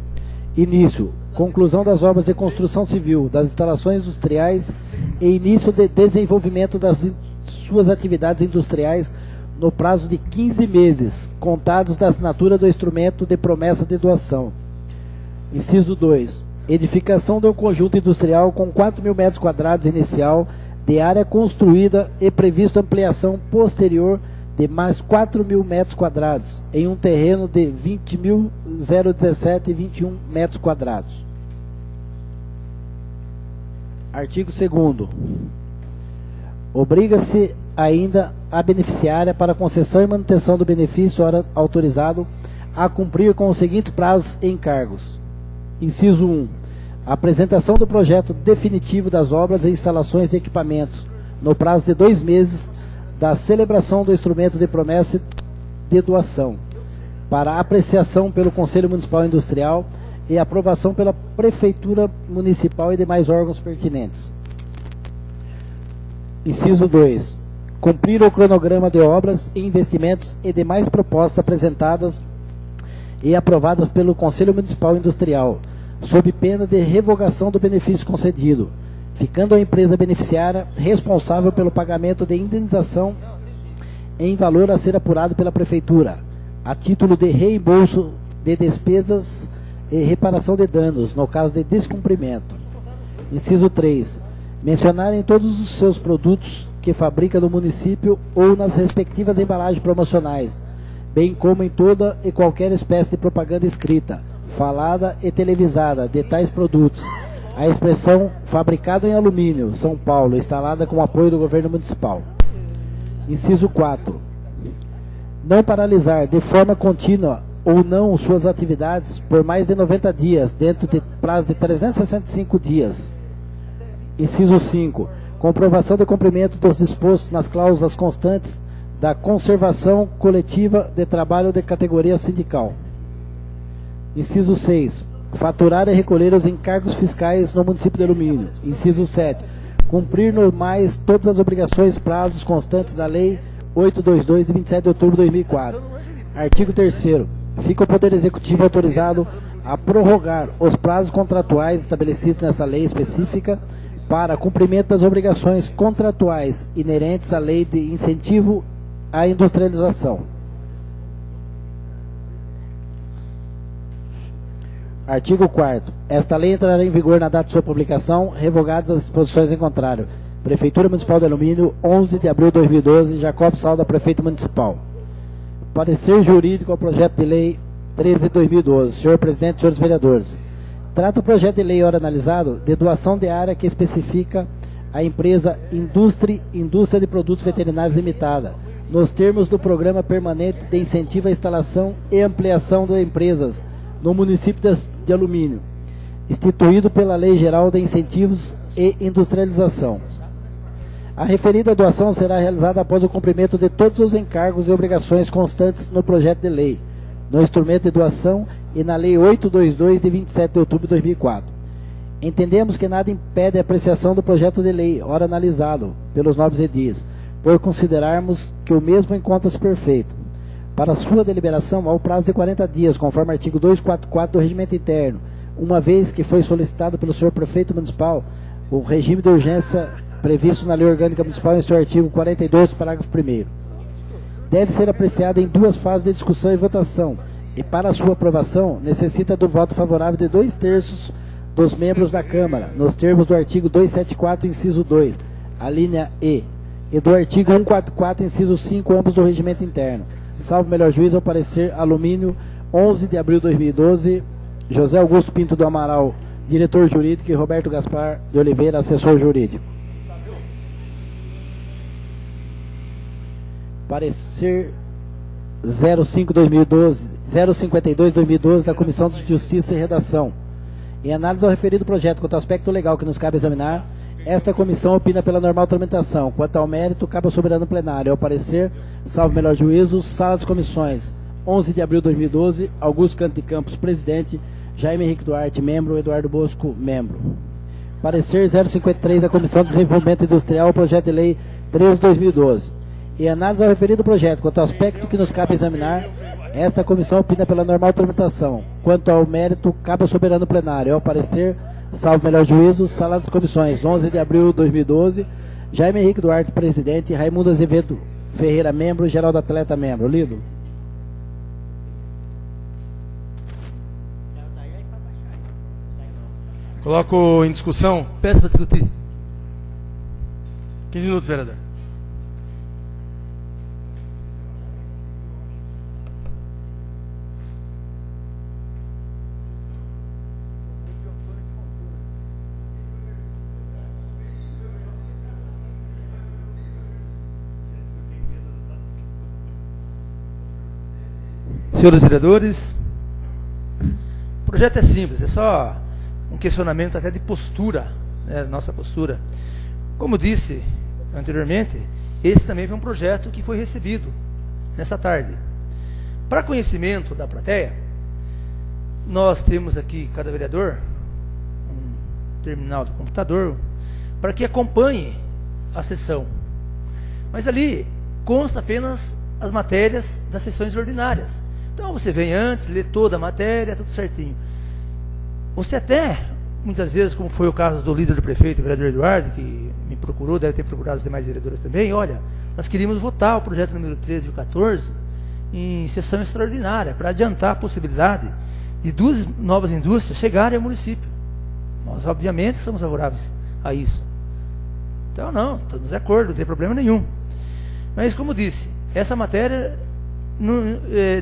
Início, conclusão das obras de construção civil, das instalações industriais e início de desenvolvimento das suas atividades industriais no prazo de 15 meses, contados da assinatura do instrumento de promessa de doação. Inciso 2. Edificação de um conjunto industrial com 4.000 metros quadrados inicial de área construída e previsto ampliação posterior de mais 4.000 metros quadrados em um terreno de 20.017,21 metros quadrados. Artigo 2º. Obriga-se ainda a beneficiária para concessão e manutenção do benefício ora autorizado a cumprir com os seguintes prazos e encargos. Inciso 1. Apresentação do projeto definitivo das obras e instalações e equipamentos no prazo de 2 meses da celebração do instrumento de promessa de doação, para apreciação pelo Conselho Municipal Industrial e aprovação pela Prefeitura Municipal e demais órgãos pertinentes. Inciso 2. Cumprir o cronograma de obras e investimentos e demais propostas apresentadas e aprovadas pelo Conselho Municipal Industrial, sob pena de revogação do benefício concedido, ficando a empresa beneficiária responsável pelo pagamento de indenização em valor a ser apurado pela Prefeitura, a título de reembolso de despesas e reparação de danos, no caso de descumprimento. Inciso 3. Mencionar em todos os seus produtos que fabrica no município ou nas respectivas embalagens promocionais, bem como em toda e qualquer espécie de propaganda escrita, falada e televisada de tais produtos, a expressão fabricado em alumínio, São Paulo, instalada com apoio do governo municipal. Inciso 4. Não paralisar de forma contínua ou não suas atividades por mais de 90 dias, dentro de prazo de 365 dias. Inciso 5. Comprovação de cumprimento dos dispostos nas cláusulas constantes da conservação coletiva de trabalho de categoria sindical. Inciso 6. Faturar e recolher os encargos fiscais no município de Alumínio. Inciso 7. Cumprir no mais todas as obrigações e prazos constantes da Lei 822, de 27 de outubro de 2004. Artigo 3º. Fica o Poder Executivo autorizado a prorrogar os prazos contratuais estabelecidos nessa lei específica para cumprimento das obrigações contratuais inerentes à lei de incentivo à industrialização. Artigo 4º. Esta lei entrará em vigor na data de sua publicação, revogadas as disposições em contrário. Prefeitura Municipal de Alumínio, 11 de abril de 2012, Jacob Salda, Prefeito Municipal. Parecer jurídico ao projeto de lei 13 de 2012. Senhor Presidente, senhores vereadores. Trata o projeto de lei ora analisado de doação de área que especifica a empresa Indústria de Produtos Veterinários Limitada, nos termos do Programa Permanente de Incentivo à Instalação e Ampliação de Empresas no município de Alumínio, instituído pela Lei Geral de Incentivos e Industrialização. A referida doação será realizada após o cumprimento de todos os encargos e obrigações constantes no projeto de lei, no instrumento de doação e na Lei 822, de 27 de outubro de 2004. Entendemos que nada impede a apreciação do projeto de lei, ora analisado pelos nobres edis, por considerarmos que o mesmo encontra-se perfeito. Para sua deliberação, há o prazo de 40 dias, conforme artigo 244 do Regimento Interno, uma vez que foi solicitado pelo senhor Prefeito Municipal o regime de urgência previsto na Lei Orgânica Municipal em seu artigo 42, parágrafo 1º. Deve ser apreciado em duas fases de discussão e votação, e para sua aprovação necessita do voto favorável de 2/3 dos membros da Câmara, nos termos do artigo 274, inciso 2, a linha E, e do artigo 144, inciso 5, ambos do Regimento Interno. Salvo melhor juízo, ao parecer Alumínio, 11 de abril de 2012, José Augusto Pinto do Amaral, diretor jurídico, e Roberto Gaspar de Oliveira, assessor jurídico. Parecer 052/2012 da Comissão de Justiça e Redação. Em análise ao referido projeto quanto ao aspecto legal que nos cabe examinar, esta comissão opina pela normal tramitação. Quanto ao mérito, cabe ao soberano plenário. Ao parecer, salvo melhor juízo, Sala das Comissões, 11 de abril de 2012, Augusto Canto de Campos, presidente, Jaime Henrique Duarte, membro, Eduardo Bosco, membro. Parecer 053 da Comissão de Desenvolvimento Industrial, projeto de lei 13/2012. Em análise ao referido projeto quanto ao aspecto que nos cabe examinar, esta comissão opina pela normal tramitação. Quanto ao mérito, cabe ao soberano plenário. Ao parecer, salvo melhor juízo, Sala das Comissões, 11 de abril de 2012, Jaime Henrique Duarte, presidente, Raimundo Azevedo Ferreira, membro, Geraldo Atleta, membro. Lido. Coloco em discussão. Peço para discutir. 15 minutos, vereador. Senhores vereadores, o projeto é simples, é só um questionamento até de postura, né, nossa postura. Como disse anteriormente, esse também foi um projeto que foi recebido nessa tarde. Para conhecimento da plateia, nós temos aqui, cada vereador, um terminal do computador, para que acompanhe a sessão. Mas ali consta apenas as matérias das sessões ordinárias. Então você vem antes, lê toda a matéria, tudo certinho. Você até, muitas vezes, como foi o caso do líder do prefeito, o vereador Eduardo, que me procurou, deve ter procurado os demais vereadores também, olha, nós queríamos votar o projeto número 13 e o 14 em sessão extraordinária, para adiantar a possibilidade de 2 novas indústrias chegarem ao município. Nós, obviamente, somos favoráveis a isso. Então, não, estamos de acordo, não tem problema nenhum. Mas, como disse, essa matéria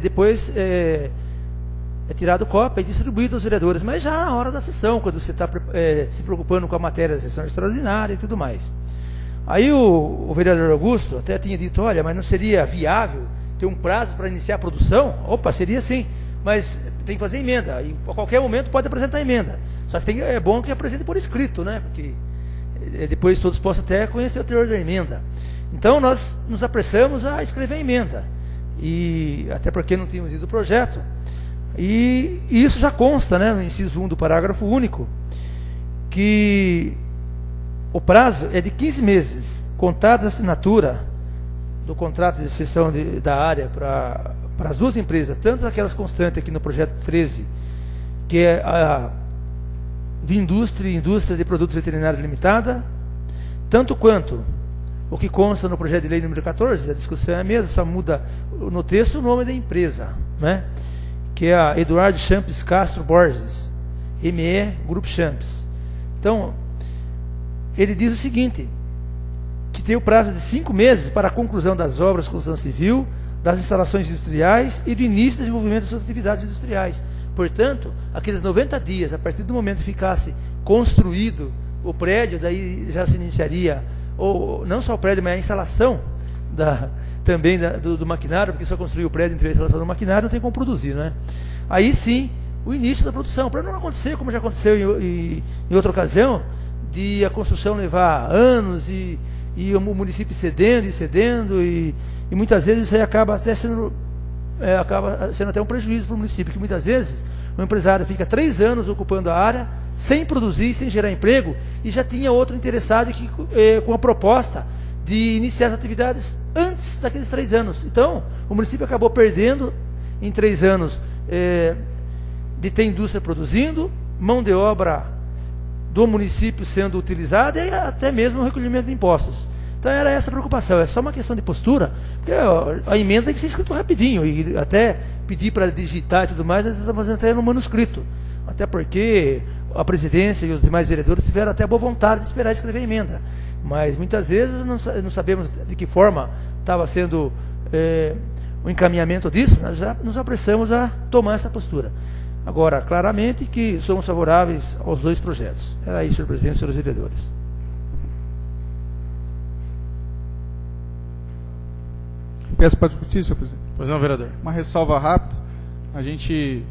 depois é tirado cópia e distribuído aos vereadores, mas já na hora da sessão, quando você está se preocupando com a matéria da sessão extraordinária e tudo mais. Aí o vereador Augusto até tinha dito, olha, mas não seria viável ter um prazo para iniciar a produção? Opa, seria sim, mas tem que fazer emenda, e a qualquer momento pode apresentar emenda. Só que é bom que apresente por escrito, né? Porque depois todos possam até conhecer o teor da emenda. Então nós nos apressamos a escrever a emenda, e até porque não tínhamos lido o projeto, e isso já consta, né, no inciso 1 do parágrafo único, que o prazo é de 15 meses, contada a assinatura do contrato de cessão da área para as duas empresas, tanto aquelas constantes aqui no projeto 13, que é a Vindústria e Indústria de Produtos Veterinários Limitada, tanto quanto o que consta no projeto de lei número 14, a discussão é a mesma, só muda no texto o nome da empresa, né? Que é a Eduardo Champs Castro Borges, ME Grupo Champs. Então, ele diz o seguinte, que tem o prazo de 5 meses para a conclusão das obras de construção civil, das instalações industriais e do início do desenvolvimento das suas atividades industriais. Portanto, aqueles 90 dias, a partir do momento que ficasse construído o prédio, daí já se iniciaria, ou não só o prédio, mas a instalação também do maquinário, porque só construir o prédio e a instalação do maquinário não tem como produzir, né? Aí sim, o início da produção, para não acontecer, como já aconteceu em outra ocasião, de a construção levar anos e o município cedendo e muitas vezes isso aí acaba até sendo até um prejuízo para o município, que muitas vezes o empresário fica 3 anos ocupando a área, sem produzir, sem gerar emprego, e já tinha outro interessado com a proposta de iniciar as atividades antes daqueles 3 anos. Então, o município acabou perdendo em 3 anos de ter indústria produzindo, mão de obra do município sendo utilizada e até mesmo o recolhimento de impostos. Então era essa a preocupação, é só uma questão de postura, porque a emenda tem que ser escrita rapidinho, e até pedir para digitar e tudo mais, nós estamos fazendo até no manuscrito, até porque a presidência e os demais vereadores tiveram até a boa vontade de esperar escrever a emenda, mas muitas vezes não sabemos de que forma estava sendo o encaminhamento disso, nós já nos apressamos a tomar essa postura. Agora, claramente que somos favoráveis aos 2 projetos. Era isso, senhor presidente e senhores vereadores. Peço para discutir, senhor presidente. Pois não, vereador. Uma ressalva rápida. A gente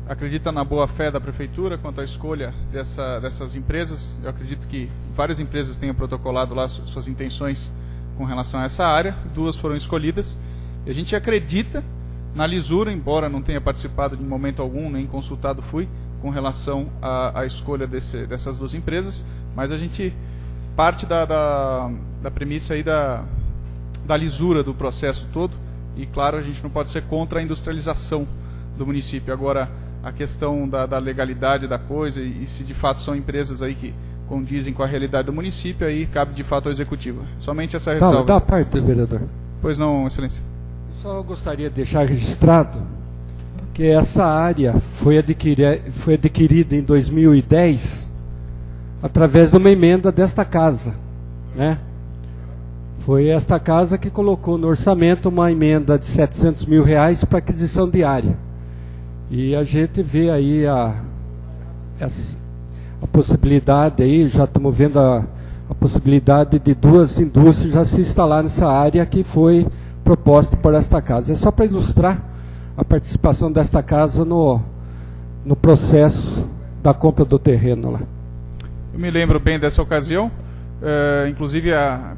acredita na boa-fé da prefeitura quanto à escolha dessas empresas. Eu acredito que várias empresas tenham protocolado lá suas intenções com relação a essa área. 2 foram escolhidas. E a gente acredita na lisura, embora não tenha participado de momento algum, nem consultado fui, com relação à escolha dessas 2 empresas, mas a gente parte da premissa aí da lisura do processo todo, e claro, a gente não pode ser contra a industrialização do município. Agora, a questão da legalidade da coisa, e se de fato são empresas aí que condizem com a realidade do município, aí cabe de fato ao executivo. Somente essa ressalva. Da parte, vereador. Pois não, excelência. Só gostaria de deixar registrado que essa área foi adquirida em 2010 através de uma emenda desta casa, né? Foi esta casa que colocou no orçamento uma emenda de R$700 mil para aquisição de área. E a gente vê aí a possibilidade aí, já estamos vendo a possibilidade de 2 indústrias já se instalar nessa área que foi proposta por esta casa. É só para ilustrar a participação desta casa no processo da compra do terreno lá. Eu me lembro bem dessa ocasião, inclusive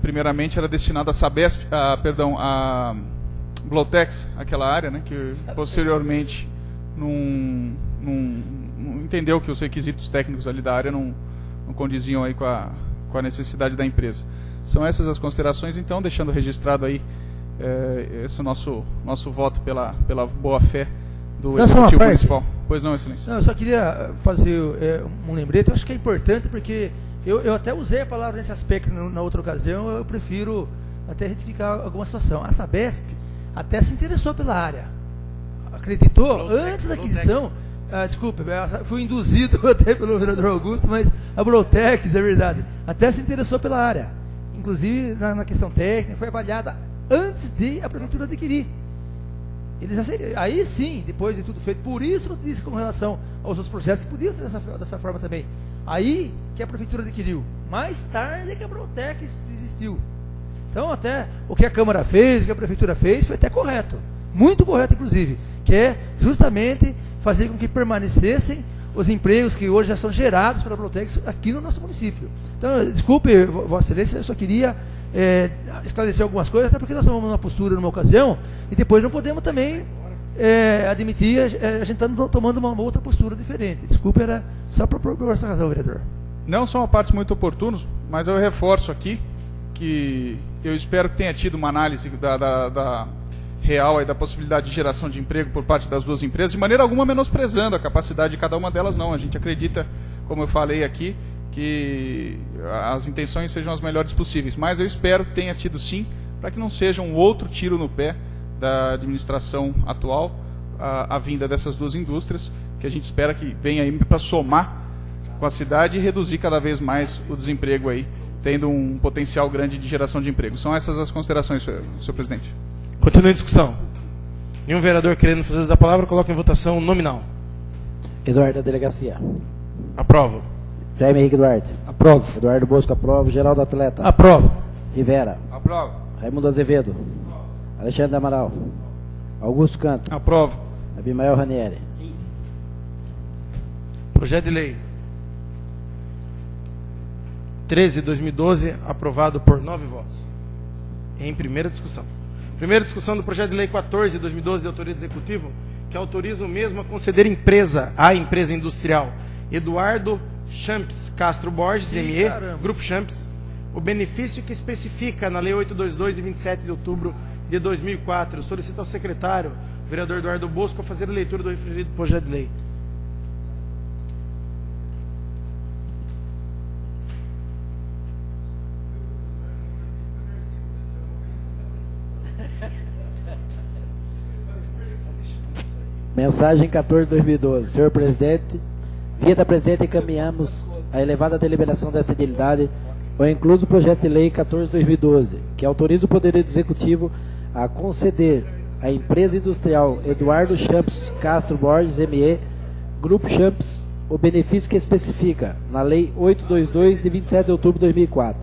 primeiramente era destinada a Sabesp, a Glotex, aquela área, né, que posteriormente não entendeu que os requisitos técnicos ali da área não condiziam aí com a necessidade da empresa. São essas as considerações, então, deixando registrado aí esse nosso voto pela boa-fé do Executivo Municipal. Pois não, excelência. Não, eu só queria fazer um lembrete. Eu acho que é importante, porque eu até usei a palavra nesse aspecto na outra ocasião. Eu prefiro até retificar alguma situação. A Sabesp até se interessou pela área, acreditou antes da aquisição. Desculpe, fui induzido até pelo vereador Augusto, mas a Brotex, é verdade, até se interessou pela área, inclusive na questão técnica, foi avaliada antes de a prefeitura adquirir. Aí sim, depois de tudo feito, por isso eu disse com relação aos outros projetos que podiam ser dessa forma também. Aí que a prefeitura adquiriu, mais tarde que a Brotex desistiu. Então até o que a Câmara fez, o que a prefeitura fez, foi até correto, muito correto inclusive, que é justamente fazer com que permanecessem os empregos que hoje já são gerados pela Brotex aqui no nosso município. Então, desculpe, Vossa Excelência, eu só queria esclarecer algumas coisas, até porque nós tomamos uma postura numa ocasião e depois não podemos também admitir a gente está tomando uma outra postura diferente. Desculpe, era só por essa razão, vereador. Não são partes muito oportunos, mas eu reforço aqui que eu espero que tenha tido uma análise da real aí da possibilidade de geração de emprego por parte das duas empresas, de maneira alguma menosprezando a capacidade de cada uma delas, não. A gente acredita, como eu falei aqui, que as intenções sejam as melhores possíveis. Mas eu espero que tenha tido sim, para que não seja um outro tiro no pé da administração atual, a vinda dessas duas indústrias, que a gente espera que venha aí para somar com a cidade e reduzir cada vez mais o desemprego aí, tendo um potencial grande de geração de emprego. São essas as considerações, senhor presidente. Continua a discussão. Nenhum vereador querendo fazer uso da palavra, coloca em votação nominal. Eduardo da Delegacia. Aprovo. Jaime Henrique Duarte. Aprovo. Eduardo Bosco, aprovo. Geraldo Atleta. Aprovo. Rivera. Aprovo. Raimundo Azevedo. Alexandre Amaral. Augusto Canto. Aprovo. Abimael Ranieri. Projeto de lei 13/2012, aprovado por 9 votos. Em primeira discussão. Primeira discussão do projeto de lei 14/2012, de autoria do Executivo, que autoriza o mesmo a conceder à empresa industrial Eduardo Champs Castro Borges, ME, Grupo Champs, o benefício que especifica na Lei 822, de 27 de outubro de 2004. Solicito ao secretário, vereador Eduardo Bosco, a fazer a leitura do referido projeto de lei. Mensagem 14/2012. Senhor presidente, via da presente encaminhamos a elevada deliberação desta edilidade o incluso projeto de lei 14/2012, que autoriza o Poder Executivo a conceder à empresa industrial Eduardo Champs Castro Borges, ME, Grupo Champs, o benefício que especifica na Lei 822, de 27 de outubro de 2004.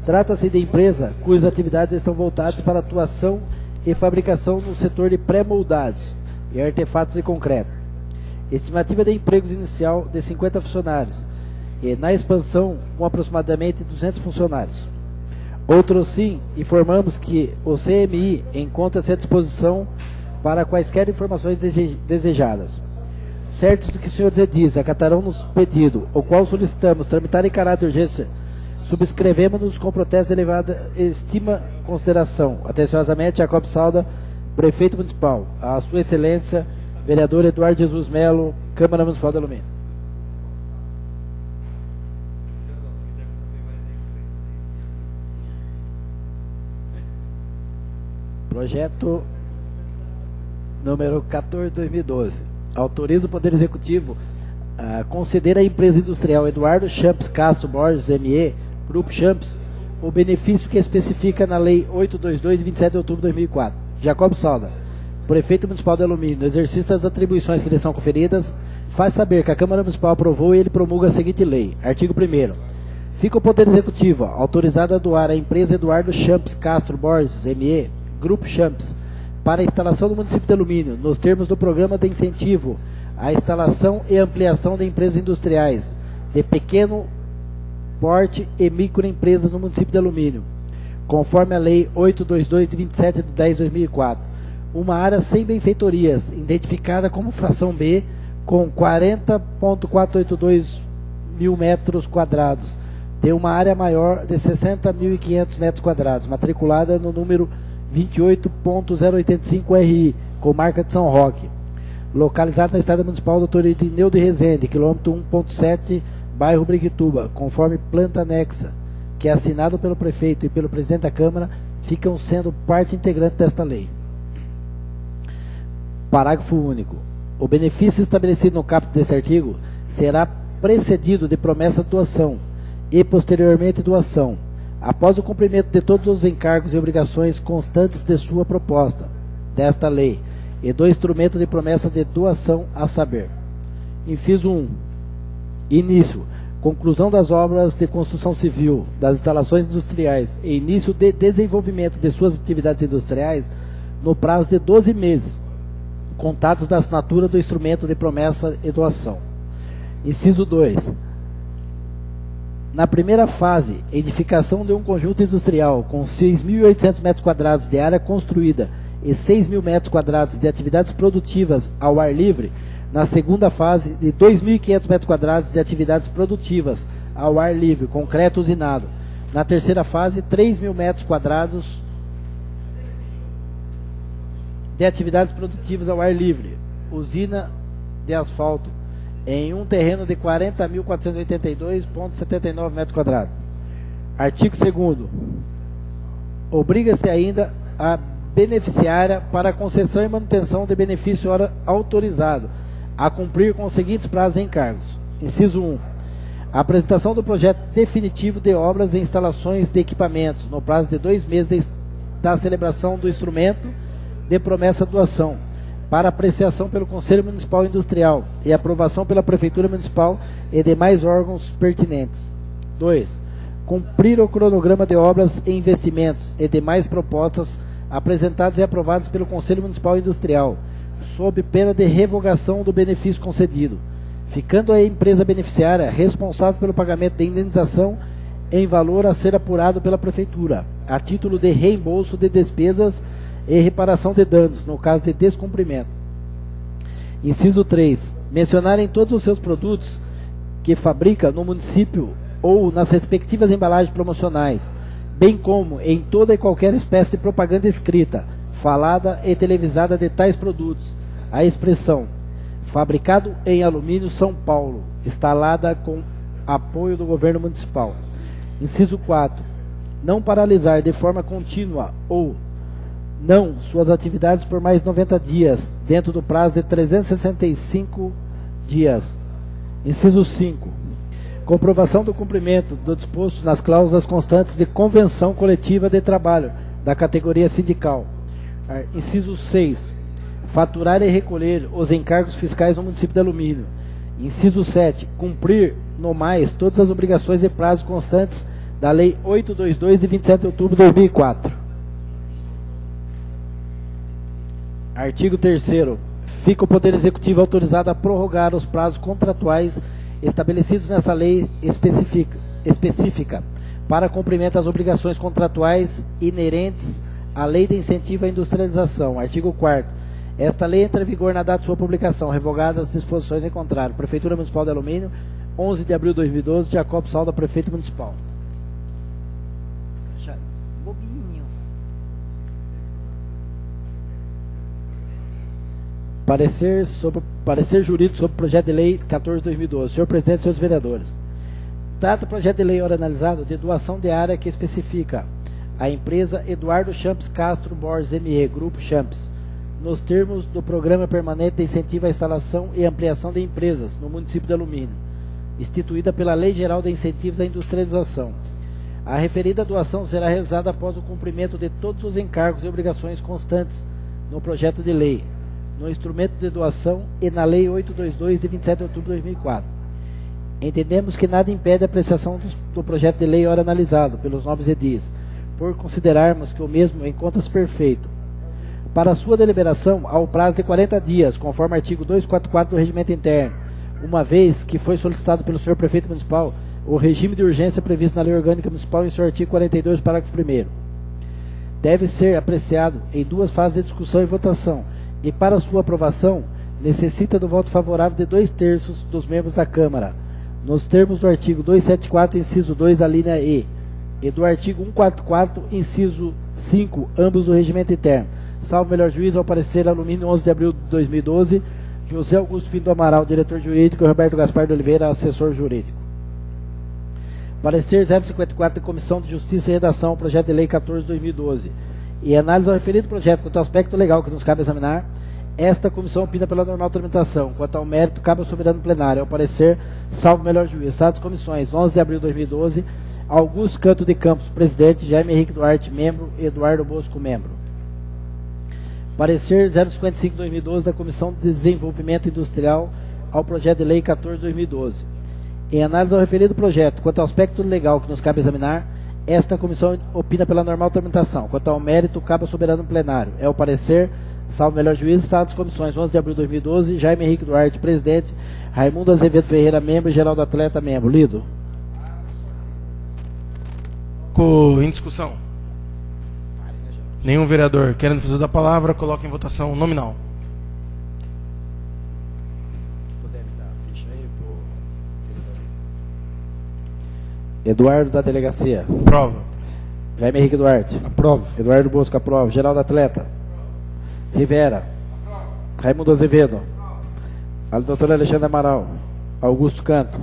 Trata-se de empresa cujas atividades estão voltadas para a atuação e fabricação no setor de pré-moldados e artefatos de concreto. Estimativa de empregos inicial de 50 funcionários e na expansão com aproximadamente 200 funcionários. Outro sim, informamos que o CMI encontra-se à disposição para quaisquer informações desejadas. Certos do que os senhores diz, acatarão-nos pedido, o qual solicitamos tramitar em caráter de urgência, subscrevemos-nos com protesto de elevada estima e consideração. Atenciosamente, Jacob Salda, Prefeito Municipal. A Sua Excelência, Vereador Eduardo Jesus Melo, Câmara Municipal de Alumínio. Projeto número 14/2012. Autoriza o Poder Executivo a conceder à empresa industrial Eduardo Champs Castro Borges, ME, Grupo Champs, o benefício que especifica na Lei 822, de 27 de outubro de 2004. Jacob Salda, Prefeito Municipal de Alumínio, no exercício das atribuições que lhe são conferidas, faz saber que a Câmara Municipal aprovou e ele promulga a seguinte lei. Artigo 1º. Fica o Poder Executivo autorizado a doar à empresa Eduardo Champs Castro Borges, ME, Grupo Champs, para a instalação do município de Alumínio, nos termos do Programa de Incentivo à Instalação e Ampliação de Empresas Industriais de Pequeno Porte e Microempresas no município de Alumínio, conforme a Lei 822, de 27 de 10 de 2004, uma área sem benfeitorias, identificada como fração B, com 40.482 mil metros quadrados, de uma área maior de 60.500 metros quadrados, matriculada no número 28.085 RI, com marca de São Roque, localizado na estrada municipal Dr. Irineu de Rezende, quilômetro 1.7, bairro Briquituba, conforme planta anexa, que é assinado pelo prefeito e pelo presidente da Câmara, ficam sendo parte integrante desta lei. Parágrafo único. O benefício estabelecido no caput desse artigo será precedido de promessa de doação e posteriormente doação, após o cumprimento de todos os encargos e obrigações constantes de sua proposta, desta lei, e do instrumento de promessa de doação, a saber. Inciso 1. Início. Conclusão das obras de construção civil, das instalações industriais e início de desenvolvimento de suas atividades industriais no prazo de 12 meses, contados da assinatura do instrumento de promessa e doação. Inciso 2. Na primeira fase, edificação de um conjunto industrial com 6.800 metros quadrados de área construída e 6.000 metros quadrados de atividades produtivas ao ar livre. Na segunda fase, de 2.500 metros quadrados de atividades produtivas ao ar livre, concreto usinado. Na terceira fase, 3.000 metros quadrados de atividades produtivas ao ar livre, usina de asfalto, em um terreno de 40.482,79 metros quadrados. Artigo 2º. Obriga-se ainda a beneficiária para a concessão e manutenção de benefício autorizado a cumprir com os seguintes prazos e encargos. Inciso 1. A apresentação do projeto definitivo de obras e instalações de equipamentos no prazo de 2 meses da celebração do instrumento de promessa de doação, para apreciação pelo Conselho Municipal Industrial e aprovação pela Prefeitura Municipal e demais órgãos pertinentes. 2. Cumprir o cronograma de obras e investimentos e demais propostas apresentadas e aprovadas pelo Conselho Municipal Industrial, sob pena de revogação do benefício concedido, ficando a empresa beneficiária responsável pelo pagamento de indenização em valor a ser apurado pela Prefeitura, a título de reembolso de despesas e reparação de danos, no caso de descumprimento. Inciso 3. Mencionar em todos os seus produtos que fabrica no município ou nas respectivas embalagens promocionais, bem como em toda e qualquer espécie de propaganda escrita, falada e televisada de tais produtos, a expressão fabricado em alumínio São Paulo, instalada com apoio do governo municipal. Inciso 4. Não paralisar de forma contínua ou não suas atividades por mais 90 dias, dentro do prazo de 365 dias. Inciso 5. Comprovação do cumprimento do disposto nas cláusulas constantes de convenção coletiva de trabalho da categoria sindical. Inciso 6. Faturar e recolher os encargos fiscais no município de Alumínio. Inciso 7. Cumprir, no mais, todas as obrigações e prazos constantes da Lei 822, de 27 de outubro de 2004. Artigo 3º. Fica o Poder Executivo autorizado a prorrogar os prazos contratuais estabelecidos nessa lei específica para cumprimento das obrigações contratuais inerentes à Lei de Incentivo à Industrialização. Artigo 4º. Esta lei entra em vigor na data de sua publicação, revogadas as disposições em contrário. Prefeitura Municipal de Alumínio, 11 de abril de 2012, Jacob Salda, Prefeito Municipal. Bobinho. Parecer jurídico sobre o projeto de lei 14 de 2012. Senhor Presidente e senhores vereadores. Trata o projeto de lei ora analisado de doação de área que especifica a empresa Eduardo Champs Castro Borges ME, Grupo Champs, nos termos do Programa Permanente de Incentivo à Instalação e Ampliação de Empresas no município de Alumínio, instituída pela Lei Geral de Incentivos à Industrialização. A referida doação será realizada após o cumprimento de todos os encargos e obrigações constantes no projeto de lei, no instrumento de doação e na Lei 822, de 27 de outubro de 2004. Entendemos que nada impede a apreciação do projeto de lei ora analisado pelos nobres edis, por considerarmos que o mesmo encontra-se perfeito. Para sua deliberação, há o prazo de 40 dias, conforme artigo 244 do Regimento Interno, uma vez que foi solicitado pelo senhor Prefeito Municipal o regime de urgência previsto na Lei Orgânica Municipal em seu artigo 42, parágrafo 1º. Deve ser apreciado em 2 fases de discussão e votação, e para sua aprovação, necessita do voto favorável de 2/3 dos membros da Câmara, nos termos do artigo 274, inciso 2, a linha E, e do artigo 144, inciso 5, ambos do Regimento Interno. Salvo melhor juízo, ao parecer, Alumínio, 11 de abril de 2012, José Augusto Pinto do Amaral, diretor jurídico, e Roberto Gaspar de Oliveira, assessor jurídico. Parecer 054 da Comissão de Justiça e Redação, projeto de lei 14 de 2012. E análise ao referido projeto quanto ao aspecto legal que nos cabe examinar, esta comissão opina pela normal tramitação. Quanto ao mérito, cabe ao soberano plenário. Ao parecer, salvo melhor juízo. Citadas comissões, 11 de abril de 2012, Augusto Canto de Campos, presidente, Jaime Henrique Duarte, membro, Eduardo Bosco, membro. Parecer 055 de 2012 da Comissão de Desenvolvimento Industrial ao projeto de lei 14 de 2012. Em análise ao referido projeto, quanto ao aspecto legal que nos cabe examinar, esta comissão opina pela normal tramitação. Quanto ao mérito, cabe ao soberano plenário. É o parecer, salvo melhor juízo, citadas comissões 11 de abril de 2012, Jaime Henrique Duarte, presidente, Raimundo Azevedo Ferreira, membro, e Geraldo Atleta, membro. Lido. Em discussão. Nenhum vereador querendo fazer da palavra, coloca em votação nominal. Eduardo da Delegacia. Prova. Jaime Henrique Duarte. Aprovo. Eduardo Bosco, aprova. Geraldo Atleta. Rivera. Raimundo Azevedo. Doutor Alexandre Amaral. Augusto Canto.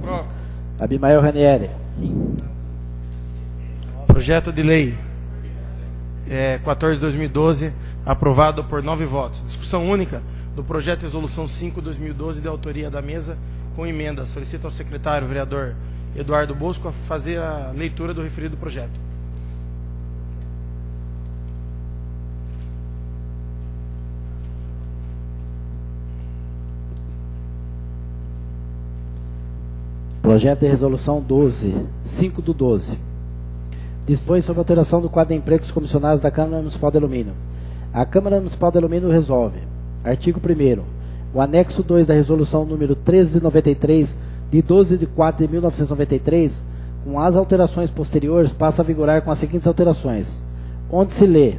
Abimael Ranieri. Projeto de lei 14/2012, aprovado por 9 votos. Discussão única do projeto de resolução 5/2012, de autoria da mesa, com emenda. Solicito ao secretário, vereador Eduardo Bosco, a fazer a leitura do referido projeto. Projeto de resolução 5/12. Dispõe sobre a alteração do quadro de empregos comissionados da Câmara Municipal de Alumínio. A Câmara Municipal de Alumínio resolve. Artigo 1º. O anexo 2 da resolução número 1393, de 12 de 4 de 1993, com as alterações posteriores, passa a vigorar com as seguintes alterações. Onde se lê: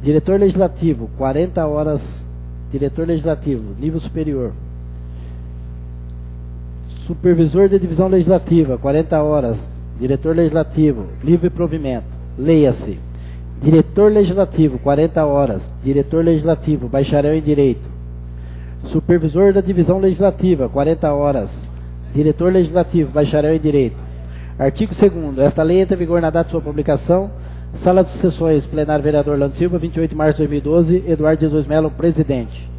diretor legislativo, 40 horas, diretor legislativo, nível superior. Supervisor de divisão legislativa, 40 horas, diretor legislativo, livre provimento. Leia-se: diretor legislativo, 40 horas, diretor legislativo, bacharel em direito. Supervisor da divisão legislativa, 40 horas, diretor legislativo, bacharel em direito. Artigo 2º. Esta lei entra em vigor na data de sua publicação. Sala de sessões, plenário vereador Orlando Silva, 28 de março de 2012, Eduardo Jesus Melo, presidente.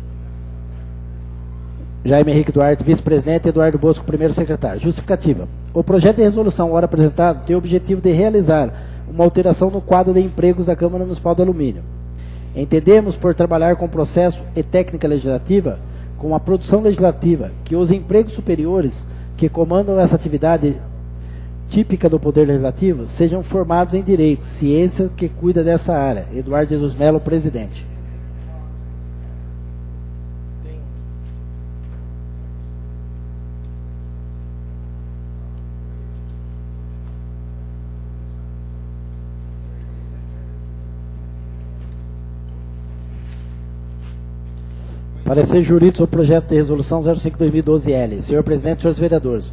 Jaime Henrique Duarte, vice-presidente, Eduardo Bosco, primeiro secretário. Justificativa. O projeto de resolução ora apresentado tem o objetivo de realizar uma alteração no quadro de empregos da Câmara Municipal do Alumínio. Entendemos, por trabalhar com processo e técnica legislativa, com a produção legislativa, que os empregos superiores que comandam essa atividade típica do Poder Legislativo sejam formados em Direito, ciência que cuida dessa área. Eduardo Jesus Melo, presidente. Parecer jurídico sobre o projeto de resolução 05/2012-L. Senhor presidente, senhores vereadores,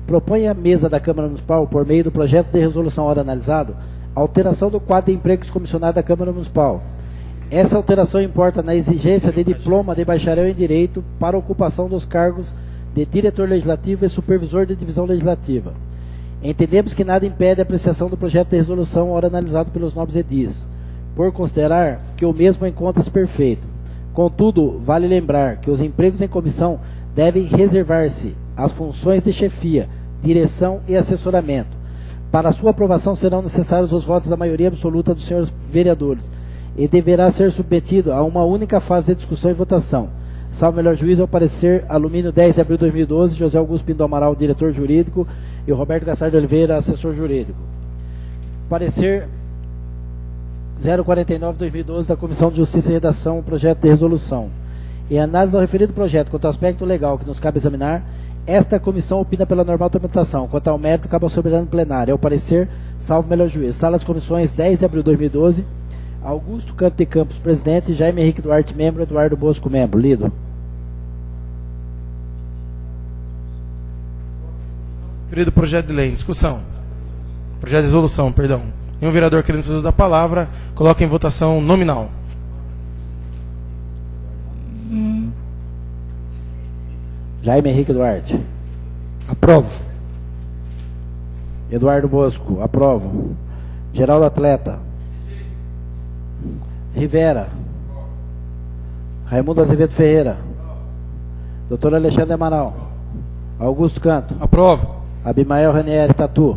propõe à mesa da Câmara Municipal, por meio do projeto de resolução ora analisado, a alteração do quadro de empregos comissionado da Câmara Municipal. Essa alteração importa na exigência de diploma de bacharel em Direito para ocupação dos cargos de diretor legislativo e supervisor de divisão legislativa. Entendemos que nada impede a apreciação do projeto de resolução ora analisado pelos nobres edis, por considerar que o mesmo encontra-se perfeito. Contudo, vale lembrar que os empregos em comissão devem reservar-se às funções de chefia, direção e assessoramento. Para sua aprovação serão necessários os votos da maioria absoluta dos senhores vereadores e deverá ser submetido a uma única fase de discussão e votação. Salvo melhor juízo, ao parecer, Alumínio, 10 de abril de 2012, José Augusto Pinto Amaral, diretor jurídico, e o Roberto Gassar de Oliveira, assessor jurídico. Parecer 049/2012 da Comissão de Justiça e Redação, projeto de resolução. Em análise ao referido projeto quanto ao aspecto legal que nos cabe examinar, esta comissão opina pela normal tramitação. Quanto ao mérito, cabe ao soberano plenário. Ao parecer, salvo melhor juízo. Sala das Comissões, 10 de abril de 2012, Augusto Canto de Campos, presidente, Jaime Henrique Duarte, membro, Eduardo Bosco, membro. Lido. Referido projeto de lei em discussão. Projeto de resolução, perdão. Nenhum vereador querendo fazer uso da palavra, coloca em votação nominal. Jaime Henrique Duarte. Aprovo. Eduardo Bosco. Aprovo. Geraldo Atleta. Rivera. Raimundo Azevedo Ferreira. Doutor Alexandre Amaral. Augusto Canto. Aprovo. Abimael Ranieri Tatu.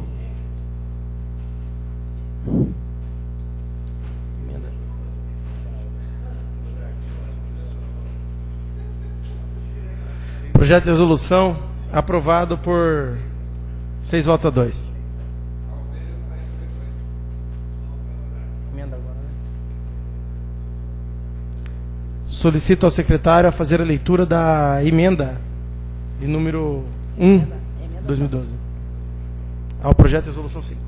Projeto de resolução aprovado por 6 votos a 2. Solicito ao secretário a fazer a leitura da emenda de número 1/2012 ao projeto de resolução 5.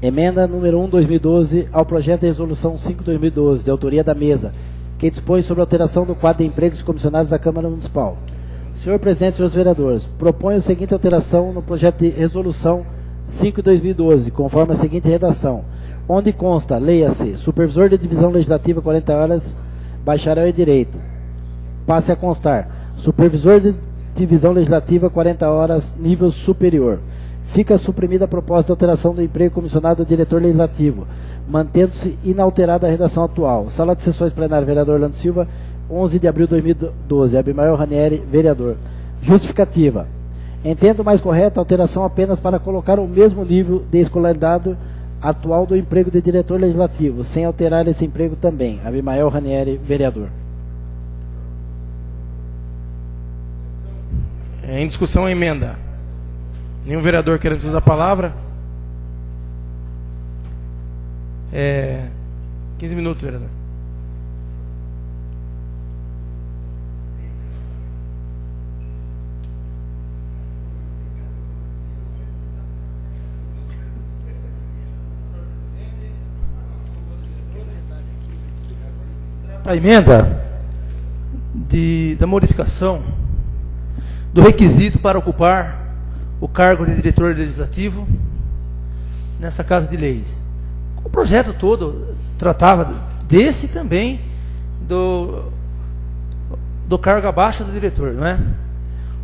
Emenda número 1/2012 ao projeto de resolução 5/2012, de autoria da mesa, que dispõe sobre a alteração do quadro de empregos comissionados da Câmara Municipal. Senhor presidente e senhores vereadores, proponho a seguinte alteração no projeto de resolução 5/2012, conforme a seguinte redação, onde consta, leia-se, supervisor de divisão legislativa 40 horas, bacharel em Direito. Passe a constar: supervisor de divisão legislativa, 40 horas, nível superior. Fica suprimida a proposta de alteração do emprego comissionado do diretor legislativo, mantendo-se inalterada a redação atual. Sala de sessões plenária, vereador Orlando Silva, 11 de abril de 2012. Abimael Ranieri, vereador. Justificativa. Entendo mais correta a alteração apenas para colocar o mesmo nível de escolaridade atual do emprego de diretor legislativo, sem alterar esse emprego também. Abimael Ranieri, vereador. Em discussão a emenda. Nenhum vereador querendo usar a palavra? 15 minutos, vereador. A emenda da modificação do requisito para ocupar o cargo de diretor legislativo nessa Casa de Leis. O projeto todo tratava desse também, do cargo abaixo do diretor, não é?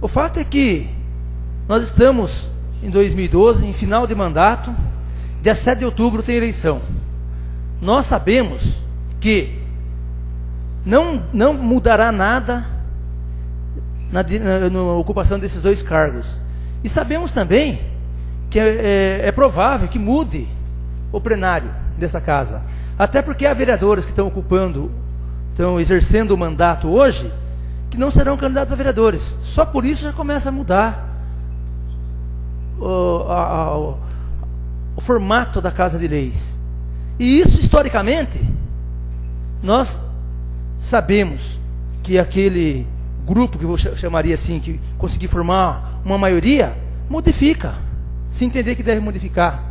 O fato é que nós estamos em 2012, em final de mandato, dia 7 de outubro tem eleição. Nós sabemos que não mudará nada na ocupação desses dois cargos. E sabemos também que é provável que mude o plenário dessa casa. Até porque há vereadores que estão exercendo o mandato hoje, que não serão candidatos a vereadores. Só por isso já começa a mudar o formato da Casa de Leis. E isso, historicamente, nós sabemos que aquele grupo, que eu chamaria assim, que conseguir formar uma maioria, modifica, se entender que deve modificar.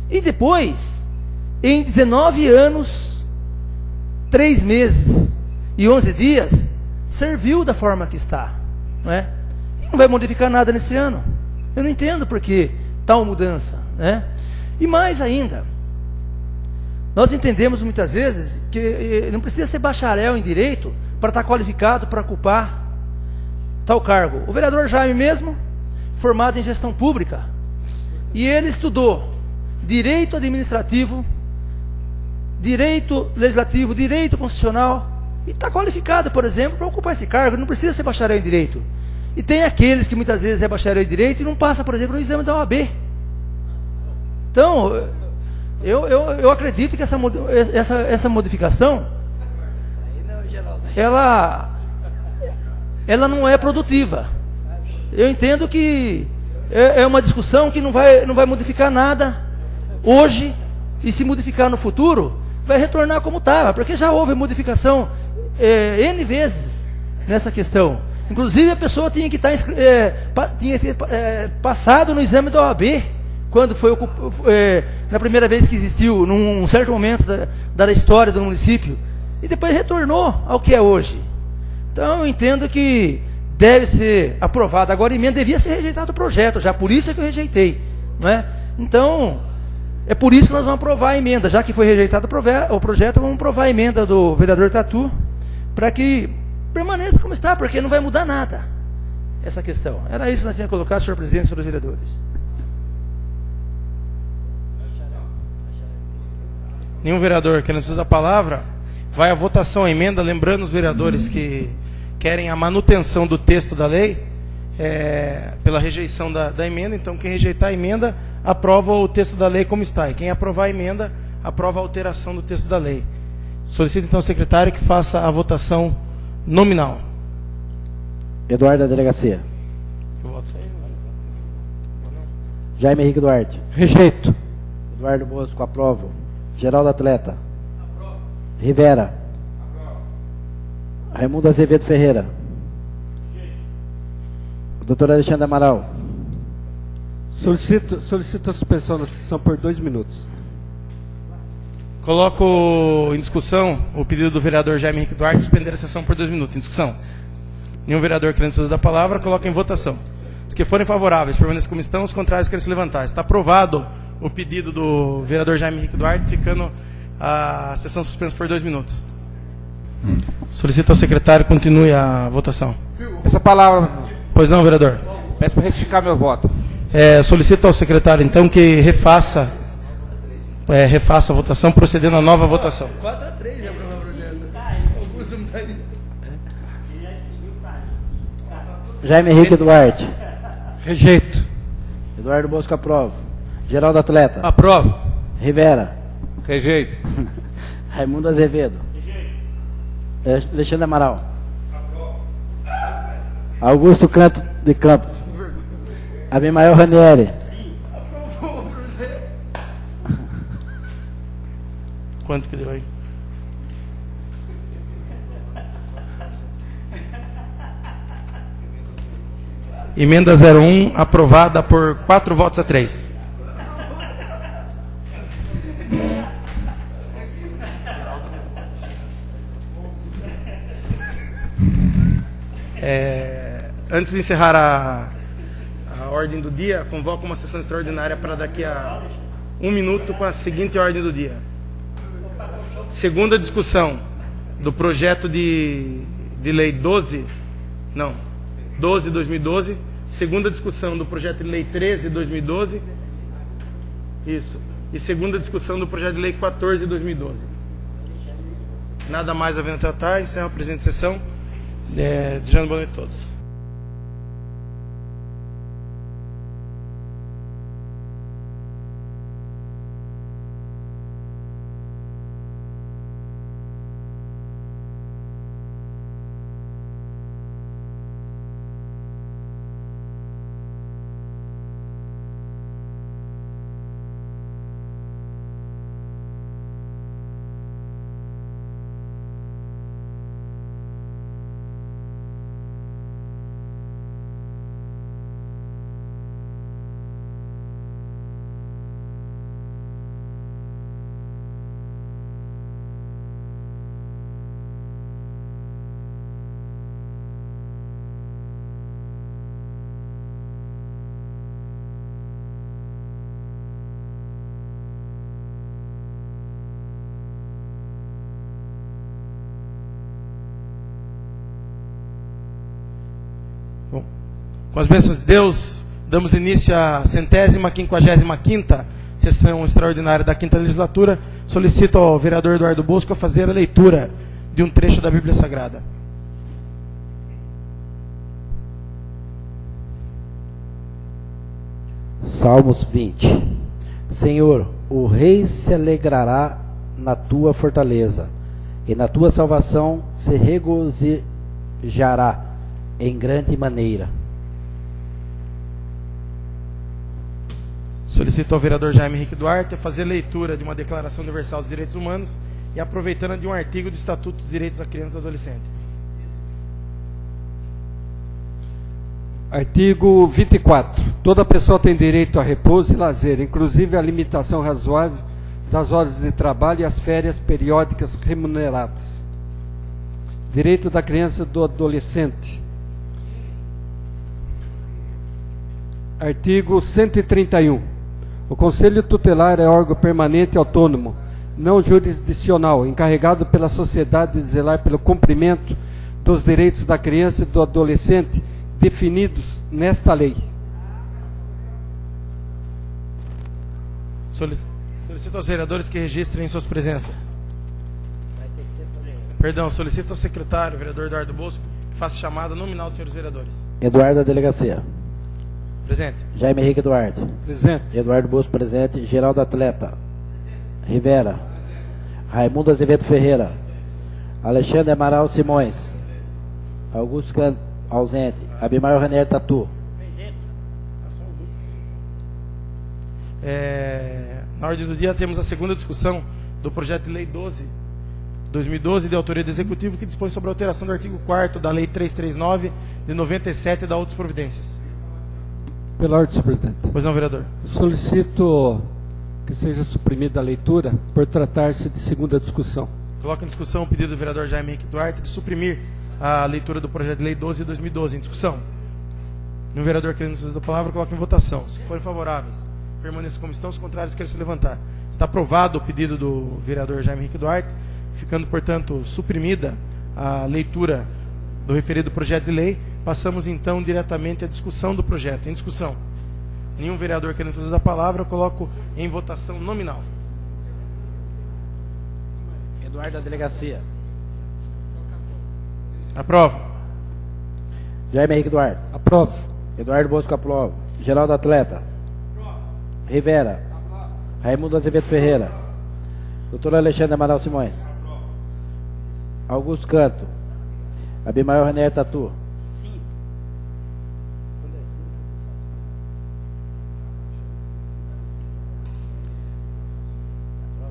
E depois, em 19 anos, 3 meses e 11 dias, serviu da forma que está, não é? E não vai modificar nada nesse ano. Eu não entendo por que tal mudança, né? E mais ainda, nós entendemos muitas vezes que não precisa ser bacharel em direito para estar qualificado para ocupar tal cargo. O vereador Jaime mesmo, formado em gestão pública, e ele estudou direito administrativo, direito legislativo, direito constitucional, e está qualificado, por exemplo, para ocupar esse cargo. Não precisa ser bacharel em direito. E tem aqueles que muitas vezes é bacharel em direito e não passa, por exemplo, no exame da OAB. Então, eu acredito que essa modificação, ela não é produtiva. Eu entendo que é uma discussão que não vai modificar nada hoje, e se modificar no futuro, vai retornar como estava, porque já houve modificação N vezes nessa questão. Inclusive a pessoa tinha que ter passado no exame da OAB, quando foi na primeira vez que existiu, num certo momento da história do município, e depois retornou ao que é hoje. Então eu entendo que deve ser aprovado. Agora a emenda devia ser rejeitado o projeto, já por isso é que eu rejeitei, não é? Então, é por isso que nós vamos aprovar a emenda. Já que foi rejeitado o projeto, vamos aprovar a emenda do vereador Tatu, para que permaneça como está, porque não vai mudar nada essa questão. Era isso que nós tínhamos que colocar, senhor presidente e senhores vereadores. Nenhum vereador querendo usar a palavra, vai à votação a emenda, lembrando os vereadores que querem a manutenção do texto da lei, pela rejeição da emenda. Então quem rejeitar a emenda, aprova o texto da lei como está, e quem aprovar a emenda, aprova a alteração do texto da lei. Solicito então ao secretário que faça a votação nominal. Eduardo da Delegacia. Jaime Henrique Duarte. Rejeito. Eduardo Bosco, aprovo. Geraldo Atleta. Aprovo. Rivera. Aprovo. Raimundo Azevedo Ferreira. Rejeito. Doutor Alexandre Amaral. Solicito a suspensão da sessão por 2 minutos. Coloco em discussão o pedido do vereador Jaime Henrique Duarte de suspender a sessão por 2 minutos. Em discussão. Nenhum vereador querendo uso da palavra, coloca em votação. Os que forem favoráveis, permaneçam como estão. Os contrários, querem se levantar. Está aprovado o pedido do vereador Jaime Henrique Duarte, ficando a sessão suspensa por 2 minutos. Solicito ao secretário que continue a votação. Essa palavra, Pois não, vereador? peço para retificar meu voto. Solicito ao secretário, então, que refaça a votação, procedendo à nova votação. 4-3 é o projeto. Augusto não tá aí. Jaime Henrique Duarte. Rejeito. Eduardo Bosco aprova. Geraldo Atleta. Aprovo. Rivera. Rejeito. Raimundo Azevedo. Alexandre Amaral. Augusto Canto de Campos. Abimael Ranieri. Quanto que deu aí? Emenda 01, aprovada por 4 votos a 3. Antes de encerrar a ordem do dia, convoco uma sessão extraordinária para daqui a 1 minuto com a seguinte ordem do dia. Segunda discussão do projeto de lei 12/2012. Segunda discussão do projeto de lei 13/2012. Isso. E segunda discussão do projeto de lei 14/2012. Nada mais havendo a tratar, encerro a presente sessão. Desejando boa noite a todos. Bom, com as bênçãos de Deus, damos início à 155ª sessão extraordinária da 5ª legislatura. Solicito ao vereador Eduardo Bosco a fazer a leitura de um trecho da Bíblia Sagrada. Salmos 20. Senhor, o rei se alegrará na tua fortaleza, e na tua salvação se regozijará em grande maneira. Solicito ao vereador Jaime Henrique Duarte a fazer leitura de uma Declaração Universal dos Direitos Humanos e aproveitando de um artigo do Estatuto dos Direitos da Criança e do Adolescente. Artigo 24. Toda pessoa tem direito a repouso e lazer, inclusive a limitação razoável das horas de trabalho e as férias periódicas remuneradas. Direito da criança e do adolescente. Artigo 131. O Conselho Tutelar é órgão permanente e autônomo, não jurisdicional, encarregado pela sociedade de zelar pelo cumprimento dos direitos da criança e do adolescente definidos nesta lei. Solicito aos vereadores que registrem suas presenças. Perdão, solicito ao secretário, vereador Eduardo Bosco, que faça chamada nominal dos senhores vereadores. Eduardo da Delegacia. Presente. Jaime Henrique Duarte. Presente. Eduardo Bosco presente. Geraldo Atleta. Rivera. Raimundo Azevedo Ferreira. Alexandre Amaral Simões. Augusto Canto ausente. Abimael Ranieri Tatu. Na ordem do dia temos a segunda discussão do projeto de lei 12/2012, de autoria do Executivo, que dispõe sobre a alteração do artigo 4º da lei 339 de 97 e da outras providências. Pela ordem, senhor presidente. Pois não, vereador. Solicito que seja suprimida a leitura por tratar-se de segunda discussão. Coloco em discussão o pedido do vereador Jaime Henrique Duarte de suprimir a leitura do projeto de lei 12/2012 em discussão. No vereador querendo uso da palavra, coloco em votação. Se forem favoráveis, permaneçam como estão. Os contrários, querem se levantar. Está aprovado o pedido do vereador Jaime Henrique Duarte, ficando, portanto, suprimida a leitura do referido projeto de lei, passamos então diretamente à discussão do projeto. Em discussão. Nenhum vereador querendo fazer a palavra, eu coloco em votação nominal. Eduardo da Delegacia. Aprovo. Jaime Henrique Duarte. Aprovo. Eduardo Bosco aprova. Geraldo Atleta. Rivera. Raimundo Azevedo Ferreira. Doutor Alexandre Amaral Simões. Augusto Canto. Abimael René Tatu.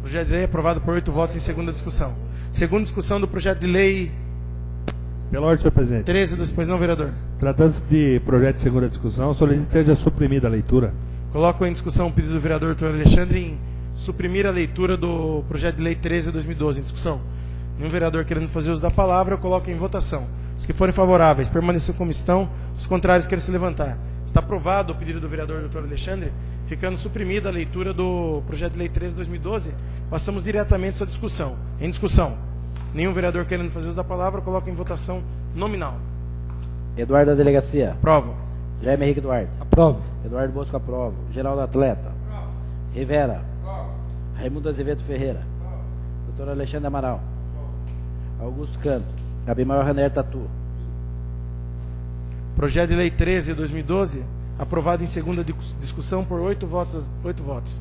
Projeto de lei aprovado por 8 votos em segunda discussão. Segunda discussão do projeto de lei Pela ordem, senhor presidente. 13, depois não, vereador. Tratando-se de projeto de segunda discussão, solicito que seja suprimida a leitura. Coloco em discussão o pedido do vereador Dr. Alexandre em suprimir a leitura do projeto de lei 13 de 2012 em discussão. Nenhum vereador querendo fazer uso da palavra, eu coloco em votação. Os que forem favoráveis permaneçam como estão, os contrários querem se levantar. Está aprovado o pedido do vereador Dr. Alexandre, ficando suprimida a leitura do projeto de lei 13 de 2012, passamos diretamente à sua discussão. Em discussão. Nenhum vereador querendo fazer uso da palavra, eu coloco em votação nominal. Eduardo da Delegacia. Aprovo. Jaime Henrique Duarte. Aprovo. Eduardo Bosco aprova. Geraldo Atleta. Rivera. Raimundo Azevedo Ferreira. Doutor Alexandre Amaral. Augusto Canto. Abimael René Tatu. Projeto de lei 13 de 2012, aprovado em segunda discussão por 8 votos.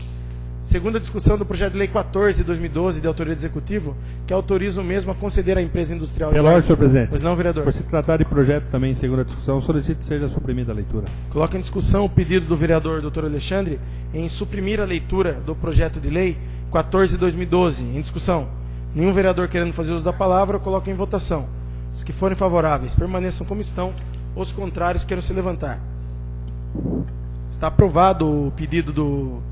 Segunda discussão do projeto de lei 14 de 2012, de autoria do Executivo, que autoriza o mesmo a conceder à empresa industrial... Pela ordem, senhor presidente. Pois não, vereador. Por se tratar de projeto também em segunda discussão, solicito que seja suprimida a leitura. Coloca em discussão o pedido do vereador Dr. Alexandre em suprimir a leitura do projeto de lei 14 de 2012. Em discussão. Nenhum vereador querendo fazer uso da palavra, eu coloco em votação. Os que forem favoráveis permaneçam como estão, os contrários queiram se levantar. Está aprovado o pedido do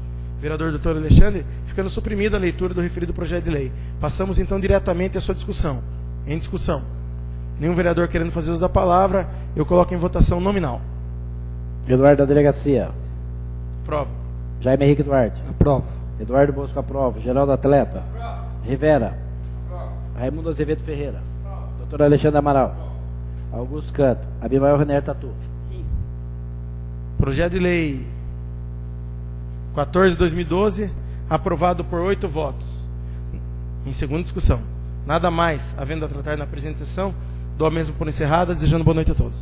vereador Dr. Alexandre, ficando suprimida a leitura do referido projeto de lei. Passamos então diretamente à sua discussão. Em discussão. Nenhum vereador querendo fazer uso da palavra, eu coloco em votação nominal. Eduardo da Delegacia. Aprovo. Jaime Henrique Duarte. Aprovo. Eduardo Bosco aprova. Geraldo Atleta. Rivera. Raimundo Azevedo Ferreira. Doutor Alexandre Amaral. Augusto Canto. Abimael René Tatu. Projeto de lei 14 de 2012, aprovado por 8 votos. Em segunda discussão. Nada mais, havendo a tratar na apresentação, dou a mesma por encerrada, desejando boa noite a todos.